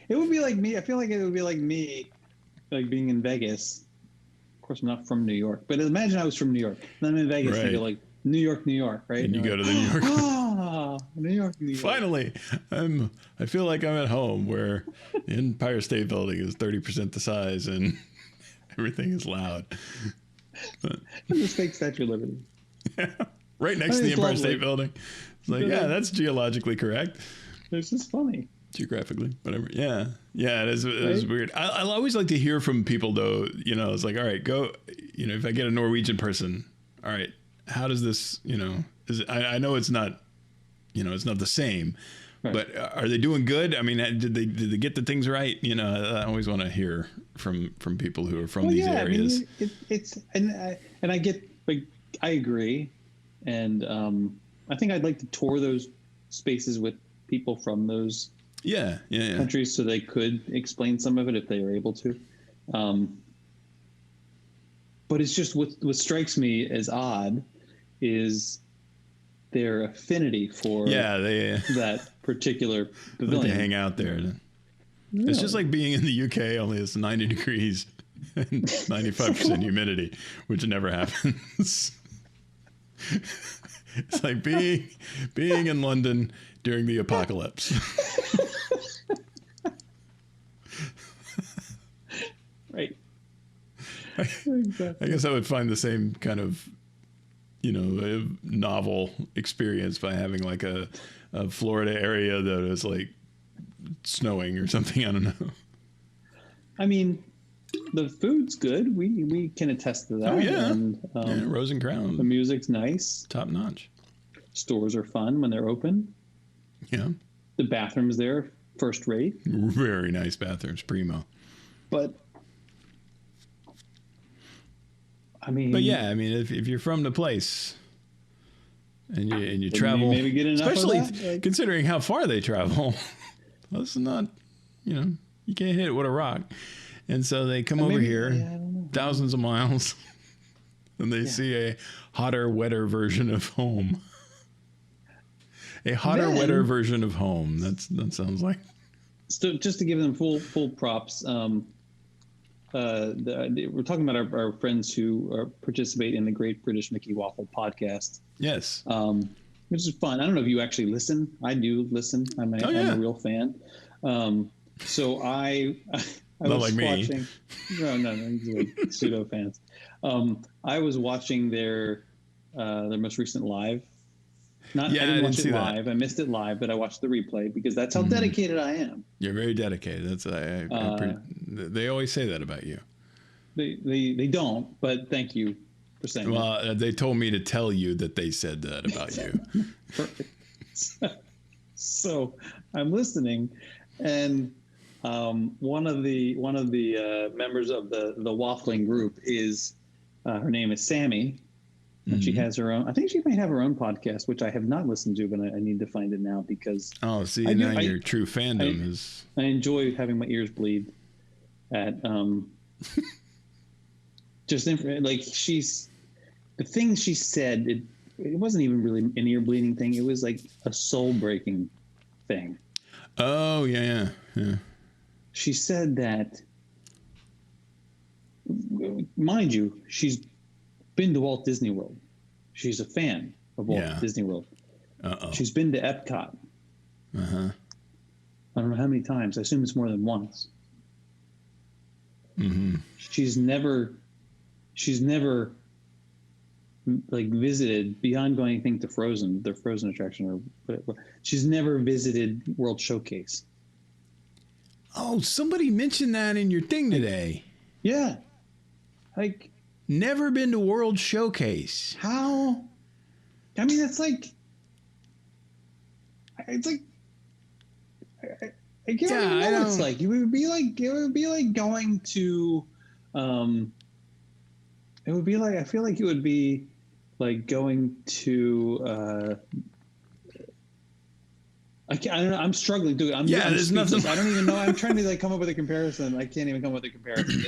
it would be like me. I feel like it would be like me, like being in Vegas. Of course, I'm not from New York, but imagine I was from New York. And I'm in Vegas, and you go like, New York, right? And you go like, to the New York. New York. Finally, I feel like I'm at home, where the Empire State Building is 30% the size and everything is loud. And this fake Statue of Liberty. Right next to the Empire State Building. It's like, that's geologically correct. It's just funny. Geographically, whatever. Yeah, it is weird. I'll always like to hear from people, though. It's like, all right, go. If I get a Norwegian person, all right, how does this? I know it's not, it's not the same, right. But are they doing good? I mean, did they get the things right? I always want to hear from people who are from these areas. I mean, it's and I get, like, I agree, and I think I'd like to tour those spaces with people from those. Yeah. Countries, so they could explain some of it if they are able to. But it's just what strikes me as odd is their affinity for that particular pavilion. Like to hang out there. Yeah. It's just like being in the UK, only it's 90 degrees and 95% humidity, which never happens. It's like being in London during the apocalypse. Right. I guess I would find the same kind of, novel experience by having like a Florida area that is like snowing or something. I don't know. I mean, the food's good. We can attest to that. Oh yeah. And, Rose and Crown. The music's nice. Top notch. Stores are fun when they're open. Yeah. The bathrooms there, first rate. Very nice bathrooms, primo. But if you're from the place and you travel, maybe get enough especially of that? considering how far they travel, that's not, you can't hit it with a rock. And so they come over here thousands of miles and they see a hotter, wetter version of home. A hotter, wetter version of home. That sounds like. So just to give them full props, we're talking about our friends who participate in the Great British Mickey Waffle podcast. Yes. Which is fun. I don't know if you actually listen. I do listen. I'm a real fan. So I was like watching. No, like pseudo fans. I was watching their most recent live. I didn't watch it live. That. I missed it live, but I watched the replay because that's how dedicated I am. You're very dedicated. That's they always say that about you. They don't, but thank you for saying that. They told me to tell you that they said that about you. Perfect. So I'm listening, and one of the members of the waffling group is her name is Sammy. And she has her own. I think she might have her own podcast, which I have not listened to, but I need to find it now because. Oh, see, your true fandom is. I enjoy having my ears bleed at just like the things she said. It wasn't even really an ear bleeding thing. It was like a soul breaking thing. Oh yeah. She said that. Mind you, she's been to Walt Disney World. She's a fan of Walt Disney World. She's been to Epcot. I don't know how many times. I assume it's more than once. She's never like visited beyond going anything to Frozen, the Frozen attraction, or whatever. She's never visited World Showcase. Oh, somebody mentioned that in your thing today. Yeah. Like, never been to World Showcase. How? I mean, it's like I can't even know what it's like. It would be like going to, it would be like, I feel like it would be like going to, I don't know. I'm struggling, dude. I'm there's speechless. nothing. I don't even know. I'm trying to come up with a comparison. I can't even come up with a comparison.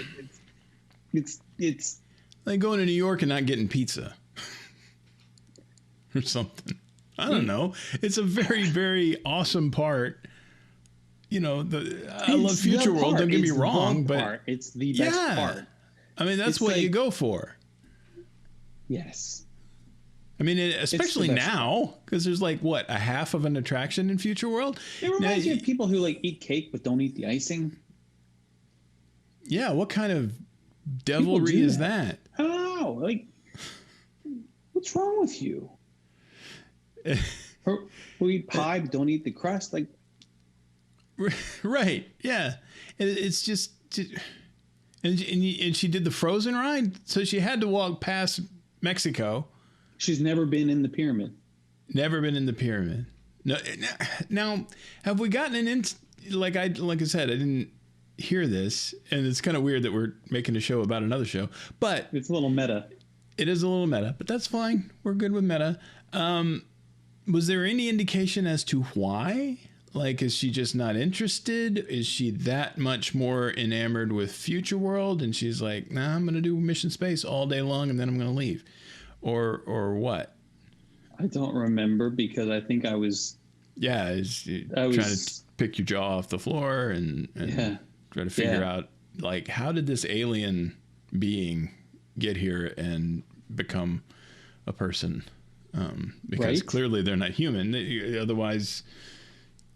It's like going to New York and not getting pizza or something. I don't know. It's a very, very awesome part. I love Future World. Don't get me wrong, but it's the best part. I mean, that's what you go for. Yes. I mean, especially now, because there's like a half of an attraction in Future World. It reminds me of people who eat cake but don't eat the icing. Yeah, what kind of devilry is that? I don't know. What's wrong with you? Who eat pie but don't eat the crust? Right? Yeah, it's just, and she did the Frozen ride, so she had to walk past Mexico. She's never been in the pyramid. Never been in the pyramid. No. Now, have we gotten like I said, I didn't hear this, and it's kind of weird that we're making a show about another show, but it's a little meta. It is a little meta, but that's fine. We're good with meta. Was there any indication as to why? Like, is she just not interested? Is she that much more enamored with Future World, and she's like, nah, I'm going to do Mission Space all day long, and then I'm going to leave? Or what? I don't remember, because I think I was... Yeah, trying to pick your jaw off the floor and try to figure out, how did this alien being get here and become a person? Because clearly they're not human. Otherwise,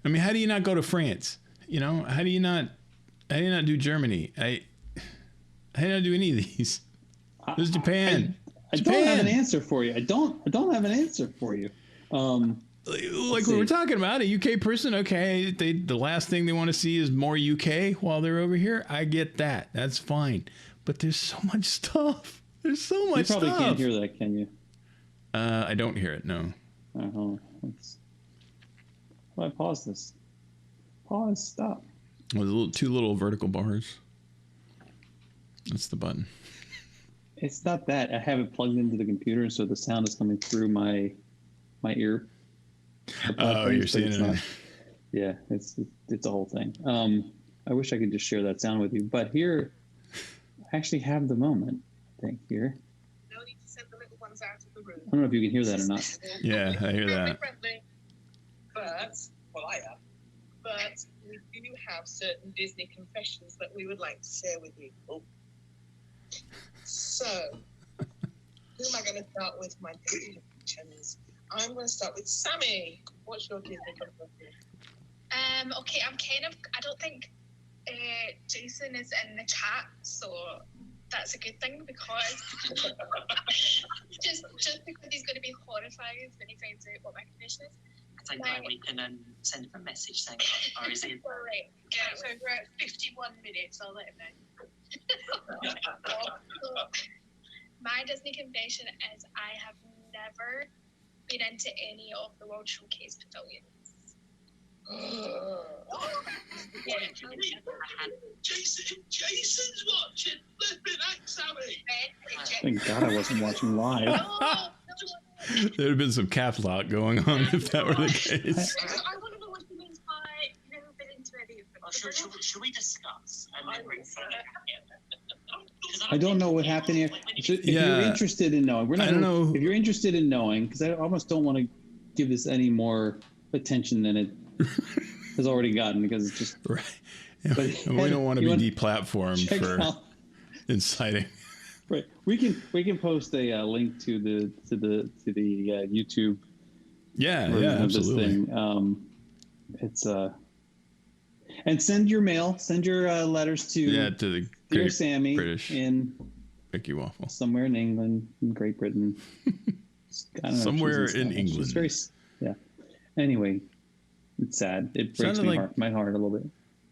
I mean, how do you not go to France? How do you not do Germany? How do you not do any of these? There's Japan. I don't have an answer for you. I don't have an answer for you. Like we were talking about, a UK person, okay, the last thing they want to see is more UK while they're over here. I get that. That's fine. But there's so much stuff. There's so much stuff. You probably can't hear that, can you? I don't hear it, no. How do I pause this? Pause, stop. Well, two little vertical bars. That's the button. It's not that. I have it plugged into the computer, so the sound is coming through my ear. Oh, you're seeing it. Yeah, it's a whole thing. I wish I could just share that sound with you, but here, I actually have the moment. I think here. No need to send the little ones out of the room. I don't know if you can hear that or not. Yeah, I hear that. But I am. But we do have certain Disney confessions that we would like to share with you. Oh. So, who am I going to start with my Disney confessions? I'm going to start with Sammy. What's your Disney confession? Okay, I don't think Jason is in the chat, so that's a good thing, because just because he's going to be horrified when he finds out what my confession is. I think we can send him a message saying, or is it? Right. Yeah, so we're at 51 minutes. I'll let him know. My Disney confession is I have never been into any of the World Showcase pavilions. Jason's watching. Flipping heck, Sammy. Thank God I wasn't watching live. There'd have been some cap lock going on if that were the case. I want to know what he means by never been into any of them. Should we discuss? I don't know what happened here. If you're interested in knowing, I don't know. If you're interested in knowing, because I almost don't want to give this any more attention than it has already gotten, because it's just right. But we don't want to be deplatformed for inciting. Right. We can post a link to the YouTube. Yeah, absolutely. This thing. It's and send your mail, send your letters to the Dear Sammy British in Mickey Waffle, somewhere in England, in Great Britain. I don't know, somewhere in England. She's very, Anyway, it's sad. It breaks my heart a little bit.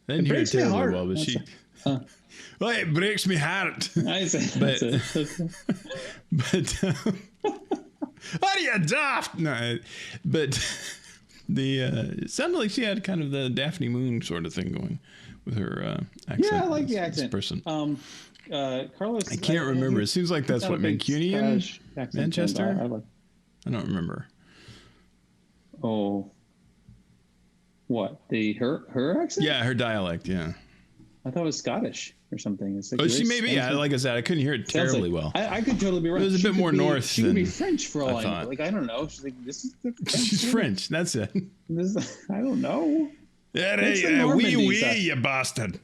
I didn't hear it terribly well, but well, it breaks my heart. But what are you daft? No, but it sounded like she had kind of the Daphne Moon sort of thing going with her accent. Yeah, I like the accent. Person. Carlos. I can't remember. It seems like that's what Mancunian, Manchester. I don't remember. Oh. What? Her accent? Yeah, her dialect. Yeah. I thought it was Scottish or something. It's like She may be. Yeah, like I said, I couldn't hear it terribly well. I could totally be wrong. It was a bit more north. She could be French for all I thought. know. Like I don't know. She's like this is the French. She's French. That's it. I don't know. Oui, you bastard.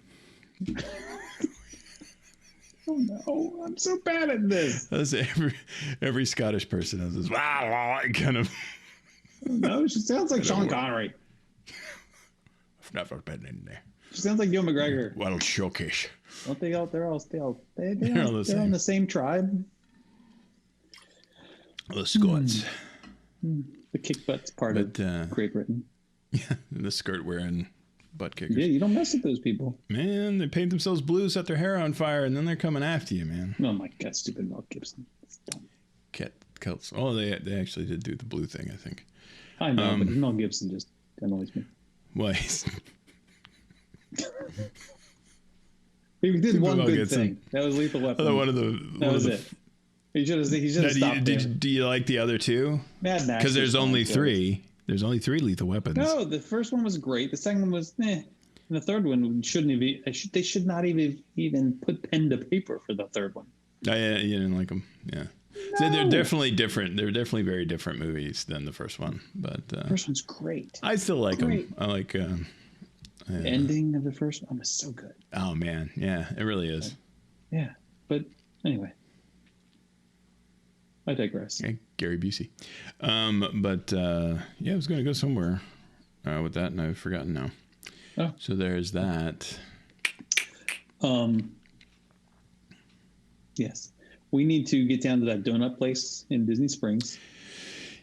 Oh no, I'm so bad at this. That's every Scottish person has this kind of. No, she sounds like Sean Connery. I've never been in there. She sounds like Ewan McGregor. Well, showcase. Don't they all? They're all on the same tribe. The Scots. The kick butt's part of Great Britain. Yeah, the skirt wearing butt kickers. Yeah, you don't mess with those people. Man, they paint themselves blue, set their hair on fire, and then they're coming after you, man. Oh my God, stupid Mel Gibson. It's dumb. Celts. Oh, they actually did do the blue thing, I think. I know, but Mel Gibson just annoys me. Why? He did one good thing. That was Lethal Weapon. That was it. He should have stopped there. Do you like the other two? Mad Max. Because there's only three. There's only 3 Lethal Weapons. No, the first one was great. The second one was And the third one shouldn't be. They should not even put pen to paper for the third one. Oh, yeah, you didn't like them. Yeah. No. So they're definitely different. They're definitely very different movies than the first one. But the first one's great. I still like them. I like the ending of the first one was so good. Oh man, yeah, it really is. Yeah, but anyway, I digress. Okay, Gary Busey. But yeah, I was going to go somewhere with that, and I've forgotten now. Oh, so there's that. Yes, we need to get down to that donut place in Disney Springs.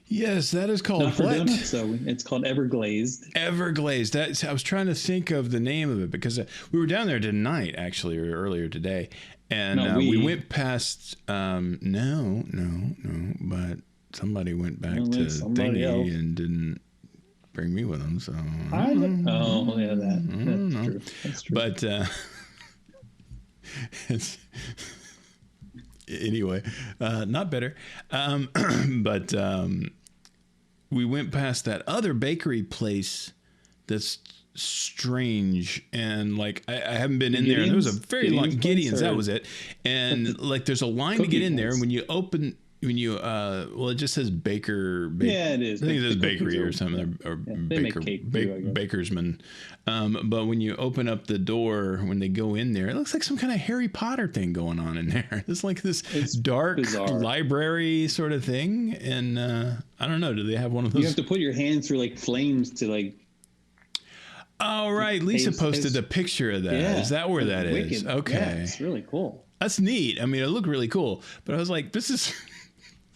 Yes, that is called Not for donuts, so it's called Everglazed. Everglazed. I was trying to think of the name of it because we were down there tonight, actually, or earlier today, and we went past. No, but somebody went back to Thingy and didn't bring me with them. So that's true. But it's. Anyway, not better. But we went past that other bakery place that's strange. And like, I haven't been in there. And there was a very long Gideon's. That was it. And like, there's a line to get in there. And when you open, it just says baker. Yeah, it is. I think it says bakery or something, or bakersman. But when you open up the door, when they go in there, it looks like some kind of Harry Potter thing going on in there. It's like this dark library sort of thing. And I don't know. Do they have one of those? You have to put your hand through like flames to like. Oh, right. Lisa posted a picture of that. Yeah, is that where that is? Wicked. Okay. Yeah, it's really cool. That's neat. I mean, it looked really cool. But I was like, this is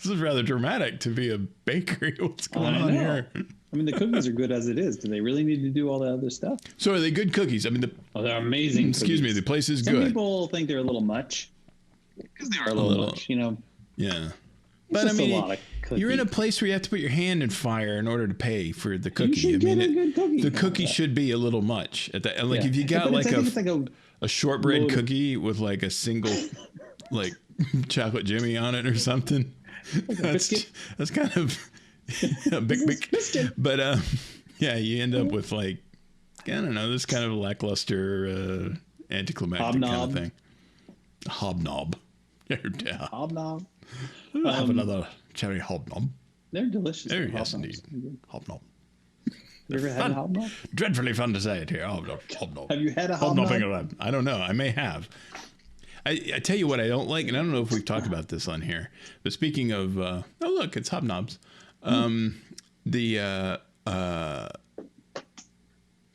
rather dramatic to be a bakery. What's going on here? I mean, the cookies are good as it is. Do they really need to do all that other stuff? So are they good cookies? I mean, they're amazing. Excuse me, the place is good. Some people think they're a little much because they are a little much, Yeah, but I mean, you're in a place where you have to put your hand in fire in order to pay for the cookie. The cookie should be a little much at that. Like if you got like a shortbread cookie with like a single like chocolate Jimmy on it or something. That's kind of a big biscuit. But yeah, you end up with like, I don't know, this kind of lackluster anticlimactic kind of thing. Hobnob. Yeah. Hobnob. I'll have another cherry hobnob. They're delicious. Yes, indeed. Hobnob. You ever had a hobnob? Dreadfully fun to say it here. Hobnob. Have you had a hobnob? Hobnobbing around. I don't know. I may have. I tell you what I don't like, and I don't know if we've talked about this on here, but speaking of, oh look, it's hobnobs.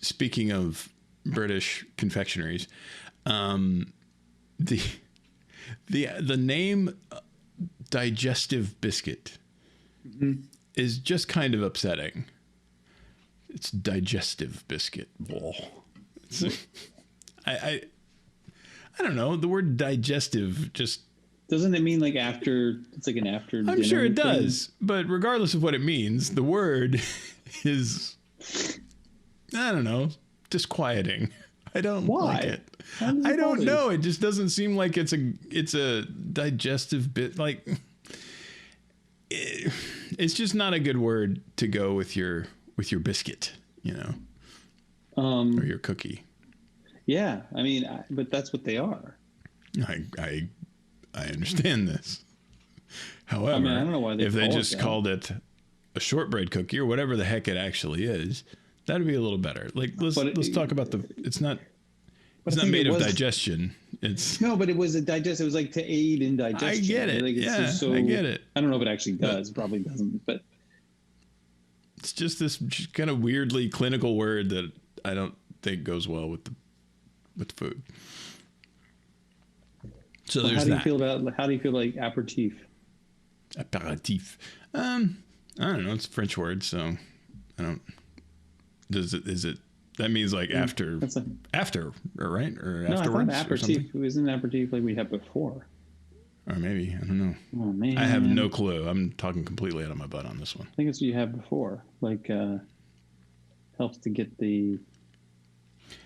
Speaking of British confectionaries, the name digestive biscuit is just kind of upsetting. It's digestive biscuit. I don't know. The word digestive just doesn't it mean like after? It's like an after. I'm sure it does, but regardless of what it means, the word is I don't know, disquieting. I don't like it. I don't know. It just doesn't seem like it's a digestive bit. Like it's just not a good word to go with your biscuit. or your cookie. Yeah, I mean, but that's what they are. I understand this. However, I mean, I don't know why if they call just called it a shortbread cookie or whatever the heck it actually is, that'd be a little better. Like let's talk about it's not made of digestion. It's but it was a digest. It was like to aid in digestion. I get it. Like I get it. I don't know if it actually does. It probably doesn't. But it's just this kind of weirdly clinical word that I don't think goes well with the food. So there's how do you feel like aperitif? Aperitif. I don't know. It's a French word, so I don't. Is it? That means like after, right? Or no, afterwards. I thought aperitif. It wasn't aperitif like we had before. Or maybe, I don't know. Oh man, I have no clue. I'm talking completely out of my butt on this one. I think it's what you had before. Like helps to get the.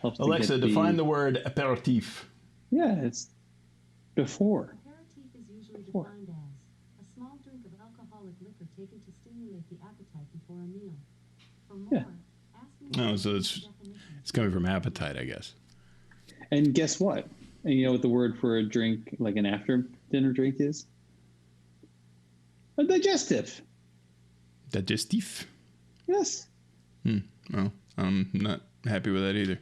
Alexa, define the word aperitif. Yeah, it's before. Aperitif is usually defined as a small drink of alcoholic liquor taken to stimulate the appetite before a meal. For more, ask me. Oh, so it's coming from appetite, I guess. And guess what? And you know what the word for a drink, like an after dinner drink, is? A digestive. Digestif? Yes. Well, I'm not happy with that either.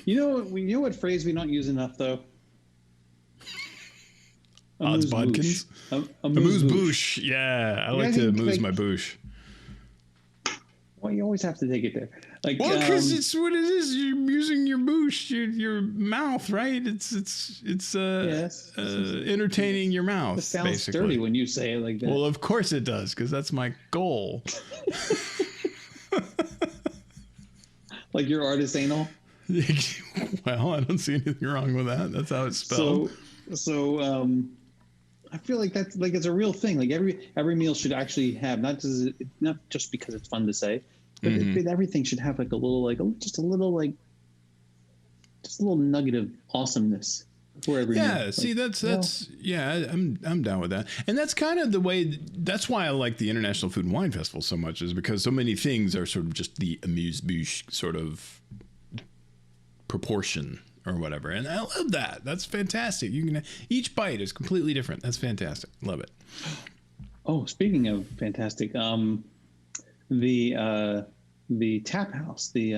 You know what phrase we don't use enough though? Odds bodkins? Amuse bouche. Yeah, I like to amuse my bouche. Well, you always have to take it there. Like, well, because it's what it is. You're using your bouche, your mouth, right? It's entertaining your mouth. It sounds basically dirty when you say it like that. Well, of course it does, because that's my goal. Like your artisanal. Well, I don't see anything wrong with that. That's how it's spelled. So I feel like that's like it's a real thing. Like every meal should actually have not just because it's fun to say, but everything should have like a little just a little nugget of awesomeness for every meal. Yeah, see, that's I'm down with that, and that's kind of the way. That's why I like the International Food and Wine Festival so much, is because so many things are sort of just the amuse-bouche sort of proportion or whatever, and I love that. That's fantastic. Each bite is completely different. That's fantastic. Love it. Oh, speaking of fantastic, the tap house, the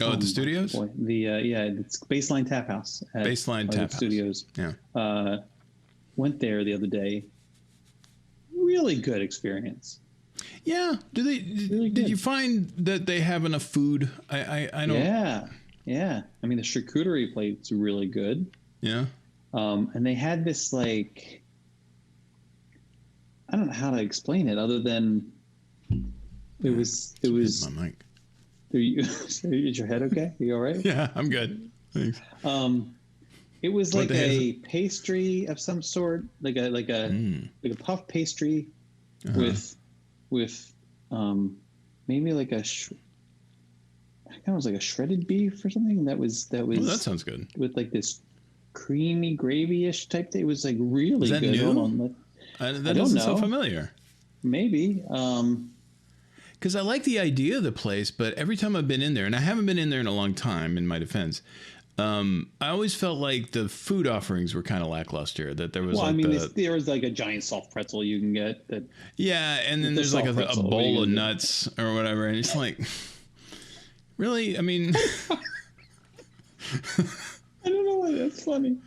at the studios. Boy, it's Baseline Tap House. Baseline Tap House Studios. Yeah. Went there the other day. Really good experience. Yeah. Did you find that they have enough food? I don't. Yeah. I mean, the charcuterie plate's really good. Yeah. And they had this like, I don't know how to explain it other than it was. My mic. Is your head okay? Are you all right? Yeah, I'm good. Thanks. It was like a pastry of some sort, like a puff pastry with maybe like I kind of was like a shredded beef or something that was. Oh, that sounds good. With like this creamy gravy-ish type thing. It was like really good. New? Hold on. That doesn't sound familiar. Maybe. Because I like the idea of the place, but every time I've been in there, and I haven't been in there in a long time, in my defense, I always felt like the food offerings were kind of lackluster. That there was there was like a giant soft pretzel you can get. And then there's like a bowl of nuts or whatever, and it's like, really? I mean, I don't know why that's funny.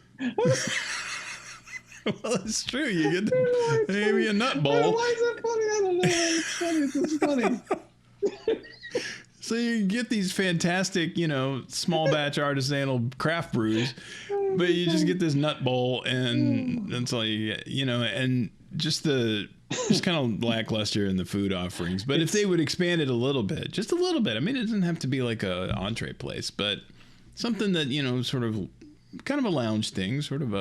Well, it's true. You get maybe a nut bowl. Why is that funny? I don't know. It's funny. It's just funny. So you get these fantastic, small batch artisanal craft brews, but you just get this nut bowl, and that's all you get, and just kind of lackluster in the food offerings. But if they would expand it a little bit, just a little bit. I mean, it doesn't have to be like a entree place, but something that sort of kind of a lounge thing, sort of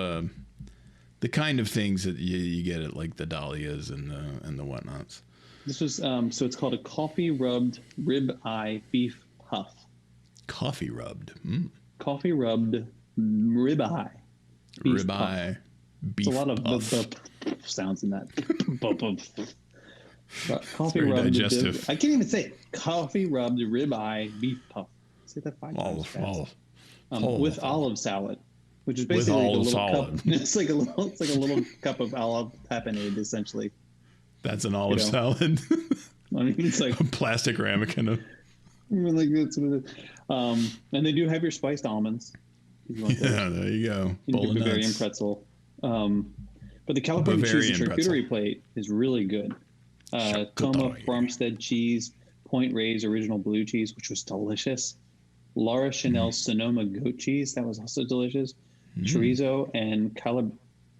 the kind of things that you get at like the Dahlias and the whatnots. This was so it's called a coffee rubbed rib eye beef puff. Coffee rubbed. Coffee rubbed rib eye. Rib eye. Beef. There's a lot of sounds in that. Coffee very rubbed. digestive. I can't even say it. Coffee rubbed ribeye beef puff. Say that 5 times fast. With olive salad, which is basically like a little cup. It's like a little cup of olive tapenade, essentially. That's an olive salad. I mean, it's like a plastic ramekin of. Like that's what it is. And they do have your spiced almonds. Yeah, there you go. Bowl of Bavarian pretzel. But the California cheese and charcuterie plate is really good. Toma Farmstead cheese, Point Reyes original blue cheese, which was delicious. Laura Chanel Sonoma goat cheese, that was also delicious. Chorizo and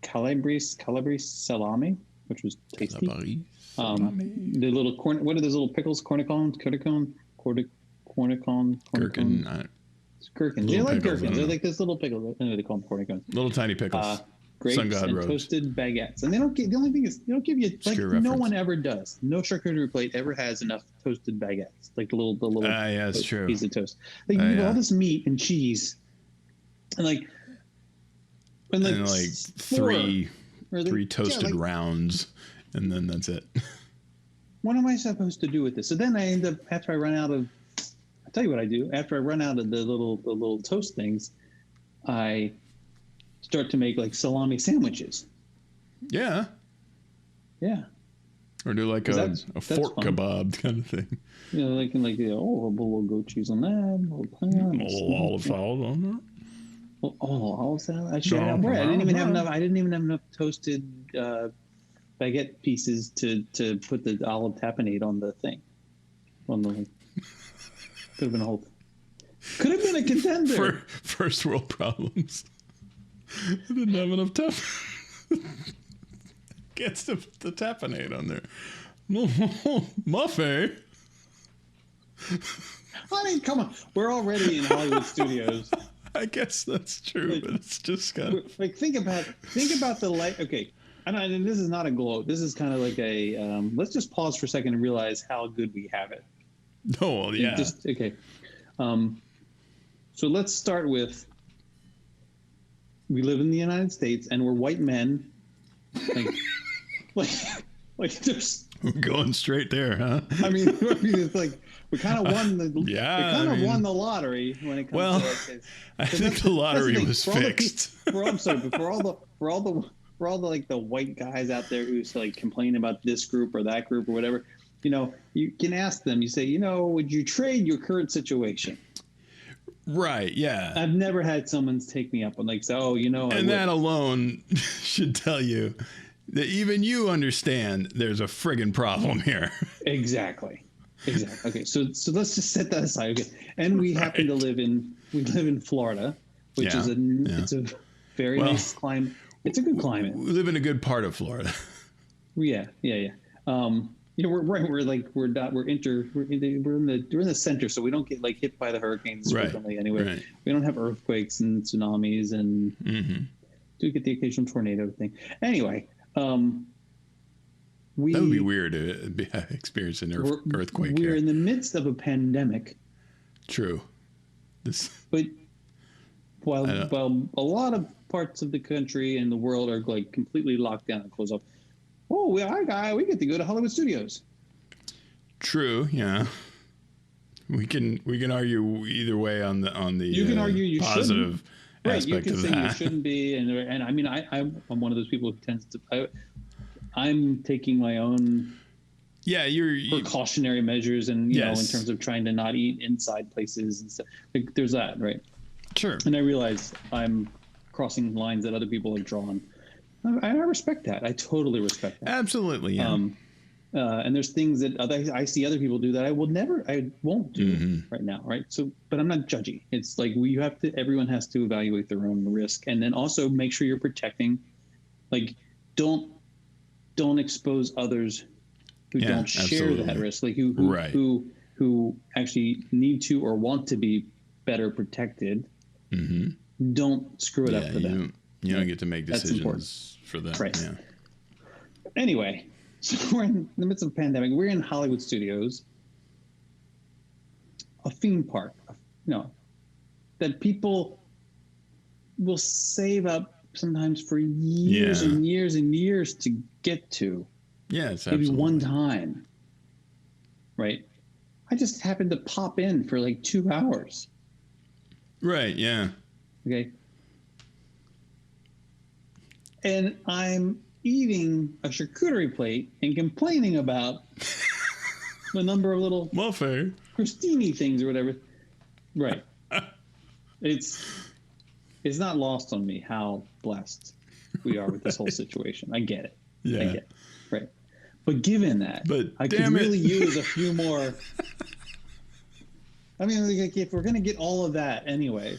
Calabrese salami, which was tasty. The little corn. What are those little pickles? Cornichons. Gherkins. You like gherkins? They're like this little pickles. I know they call them cornichons. Little tiny pickles. Grapes and toasted baguettes. And they don't get. The only thing is they don't give you like no one ever does. No charcuterie plate ever has enough toasted baguettes. Like the little yeah, it's true. Piece of toast. Like you have all this meat and cheese, and three toasted rounds, and then that's it. What am I supposed to do with this? So then I end up after I run out of. I'll tell you what I do. After I run out of the little toast things, I start to make like salami sandwiches. Yeah. Yeah. Or do like a fork kebab kind of thing. You know, a little goat cheese on that, a little pan, a little olive salad on there. Olive salad. I should have bread. I didn't even have enough toasted baguette pieces to put the olive tapenade on the thing. Could have been a whole. Could have been a contender. First world problems. I didn't have enough gets the tapenade on there. Muffet. I mean, come on. We're already in Hollywood studios. I guess that's true, but it's just kind of like think about the light. Okay, and this is not a gloat. This is kind of like a. Let's just pause for a second and realize how good we have it. Oh, well, yeah. Okay. So let's start with. We live in the United States, and we're white men. Like there's. We're going straight there, huh? I mean, it's like we kind of won the. Won the lottery when it comes to like this. I think the lottery was fixed. I'm sorry, but for all the like the white guys out there who's like complain about this group or that group or whatever, you can ask them. You say, would you trade your current situation? Right, yeah. I've never had someone take me up on like, and that alone should tell you that even you understand there's a friggin' problem here. Exactly. Okay, so let's just set that aside. Okay, and we happen to live in Florida, which is it's a very nice climate. It's a good climate. We live in a good part of Florida. Yeah. We're in the center, so we don't get like hit by the hurricanes frequently anyway. Right. We don't have earthquakes and tsunamis, and do get the occasional tornado thing. Anyway, that would be weird to experience an earthquake. We're in the midst of a pandemic. True. But while a lot of parts of the country and the world are like completely locked down and closed off. Oh, we get to go to Hollywood studios. True, yeah. We can argue either way on the you can argue you positive aspect you can of say that. You shouldn't be, and I mean I'm one of those people who tends to. I'm taking my own. Yeah, you're precautionary measures, and you know, in terms of trying to not eat inside places and stuff. Like, there's that, right? Sure. And I realize I'm crossing lines that other people have drawn. I respect that. I totally respect that. Absolutely, yeah. And there's things that I see other people do that I won't do right now, right? So, but I'm not judgy. It's like everyone has to evaluate their own risk, and then also make sure you're protecting. Like, don't expose others who don't share that risk, like who actually need to or want to be better protected. Don't screw it up for them. You don't get to make decisions for them. Right. Yeah. Anyway, so we're in the midst of a pandemic. We're in Hollywood studios, a theme park, that people will save up sometimes for years and years and years to get to. Yeah, it's maybe absolutely. one time, right? I just happened to pop in for like 2 hours. Right, yeah. Okay. And I'm eating a charcuterie plate and complaining about the number of little welfare crostini things or whatever. Right. It's not lost on me how blessed we are with this whole situation. I get it. Yeah. I get it. Right. But given that, but I could really use a few more. I mean, like, if we're going to get all of that anyway.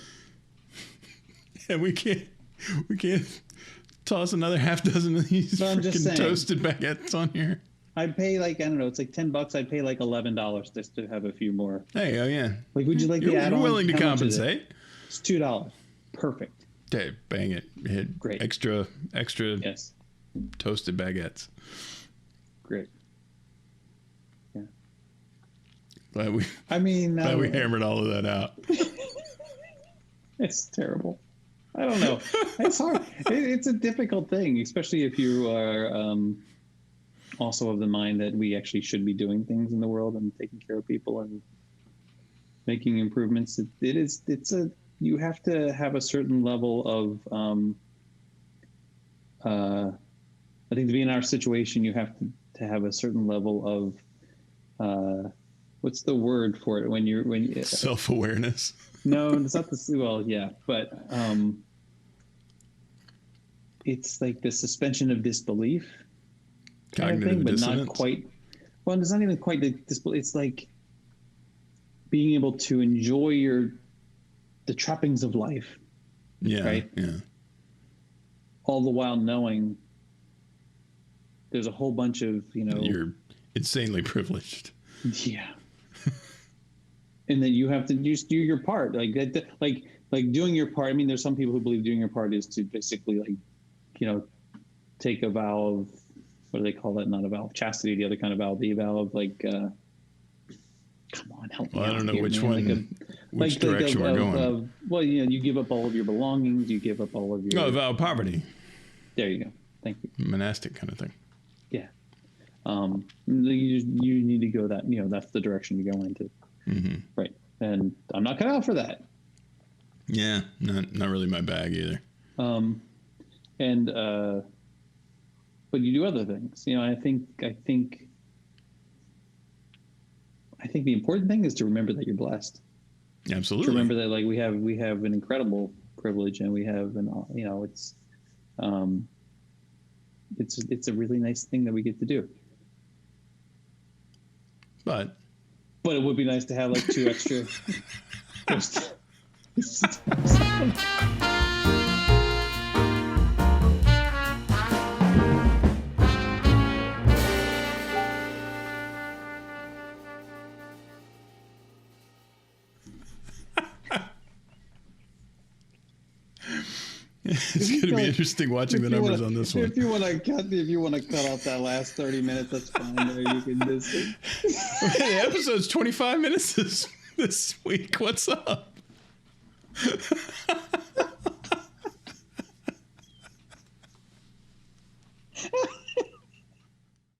And we can't toss another half dozen of these freaking toasted baguettes on here. I'd pay like, I don't know, it's like $10. I'd pay like $11 just to have a few more. Hey, oh yeah. Like, would you like the add-on? You're willing to compensate. It's $2. Perfect. Okay, bang it. Hit great. Extra yes. Toasted baguettes. Great. Yeah. Glad we we hammered all of that out. It's terrible. I don't know. It's hard. It's a difficult thing, especially if you are also of the mind that we actually should be doing things in the world and taking care of people and making improvements. You have to have a certain level of, I think to be in our situation, you have to have a certain level of, what's the word for it when self-awareness. No, it's not well, yeah, but it's like the suspension of disbelief kind of thing, but not quite. Well, it's not even quite the disbelief. It's like being able to enjoy the trappings of life. Yeah. Right. Yeah. All the while knowing there's a whole bunch of, you're insanely privileged. Yeah. And that you have to just do your part, like doing your part. I mean, there's some people who believe doing your part is to basically take a vow of, what do they call that? Not a vow of chastity, the other kind of vow, the vow of come on, help me. I don't know here, which man. one, which direction we're going. Well, you give up all of your belongings, you give up all of your. No, vow of poverty. There you go. Thank you. Monastic kind of thing. Yeah. You need to go that, that's the direction you go into. Mm-hmm. Right. And I'm not cut out for that. Yeah. Not really my bag either. But you do other things, I think the important thing is to remember that you're blessed. Absolutely. To remember that we have an incredible privilege, and we have it's a really nice thing that we get to do. But it would be nice to have 2 extra. It's going to be interesting watching the numbers on this one. If you want to cut out that last 30 minutes, that's fine. There, you can just. The episode's 25 minutes this week. What's up?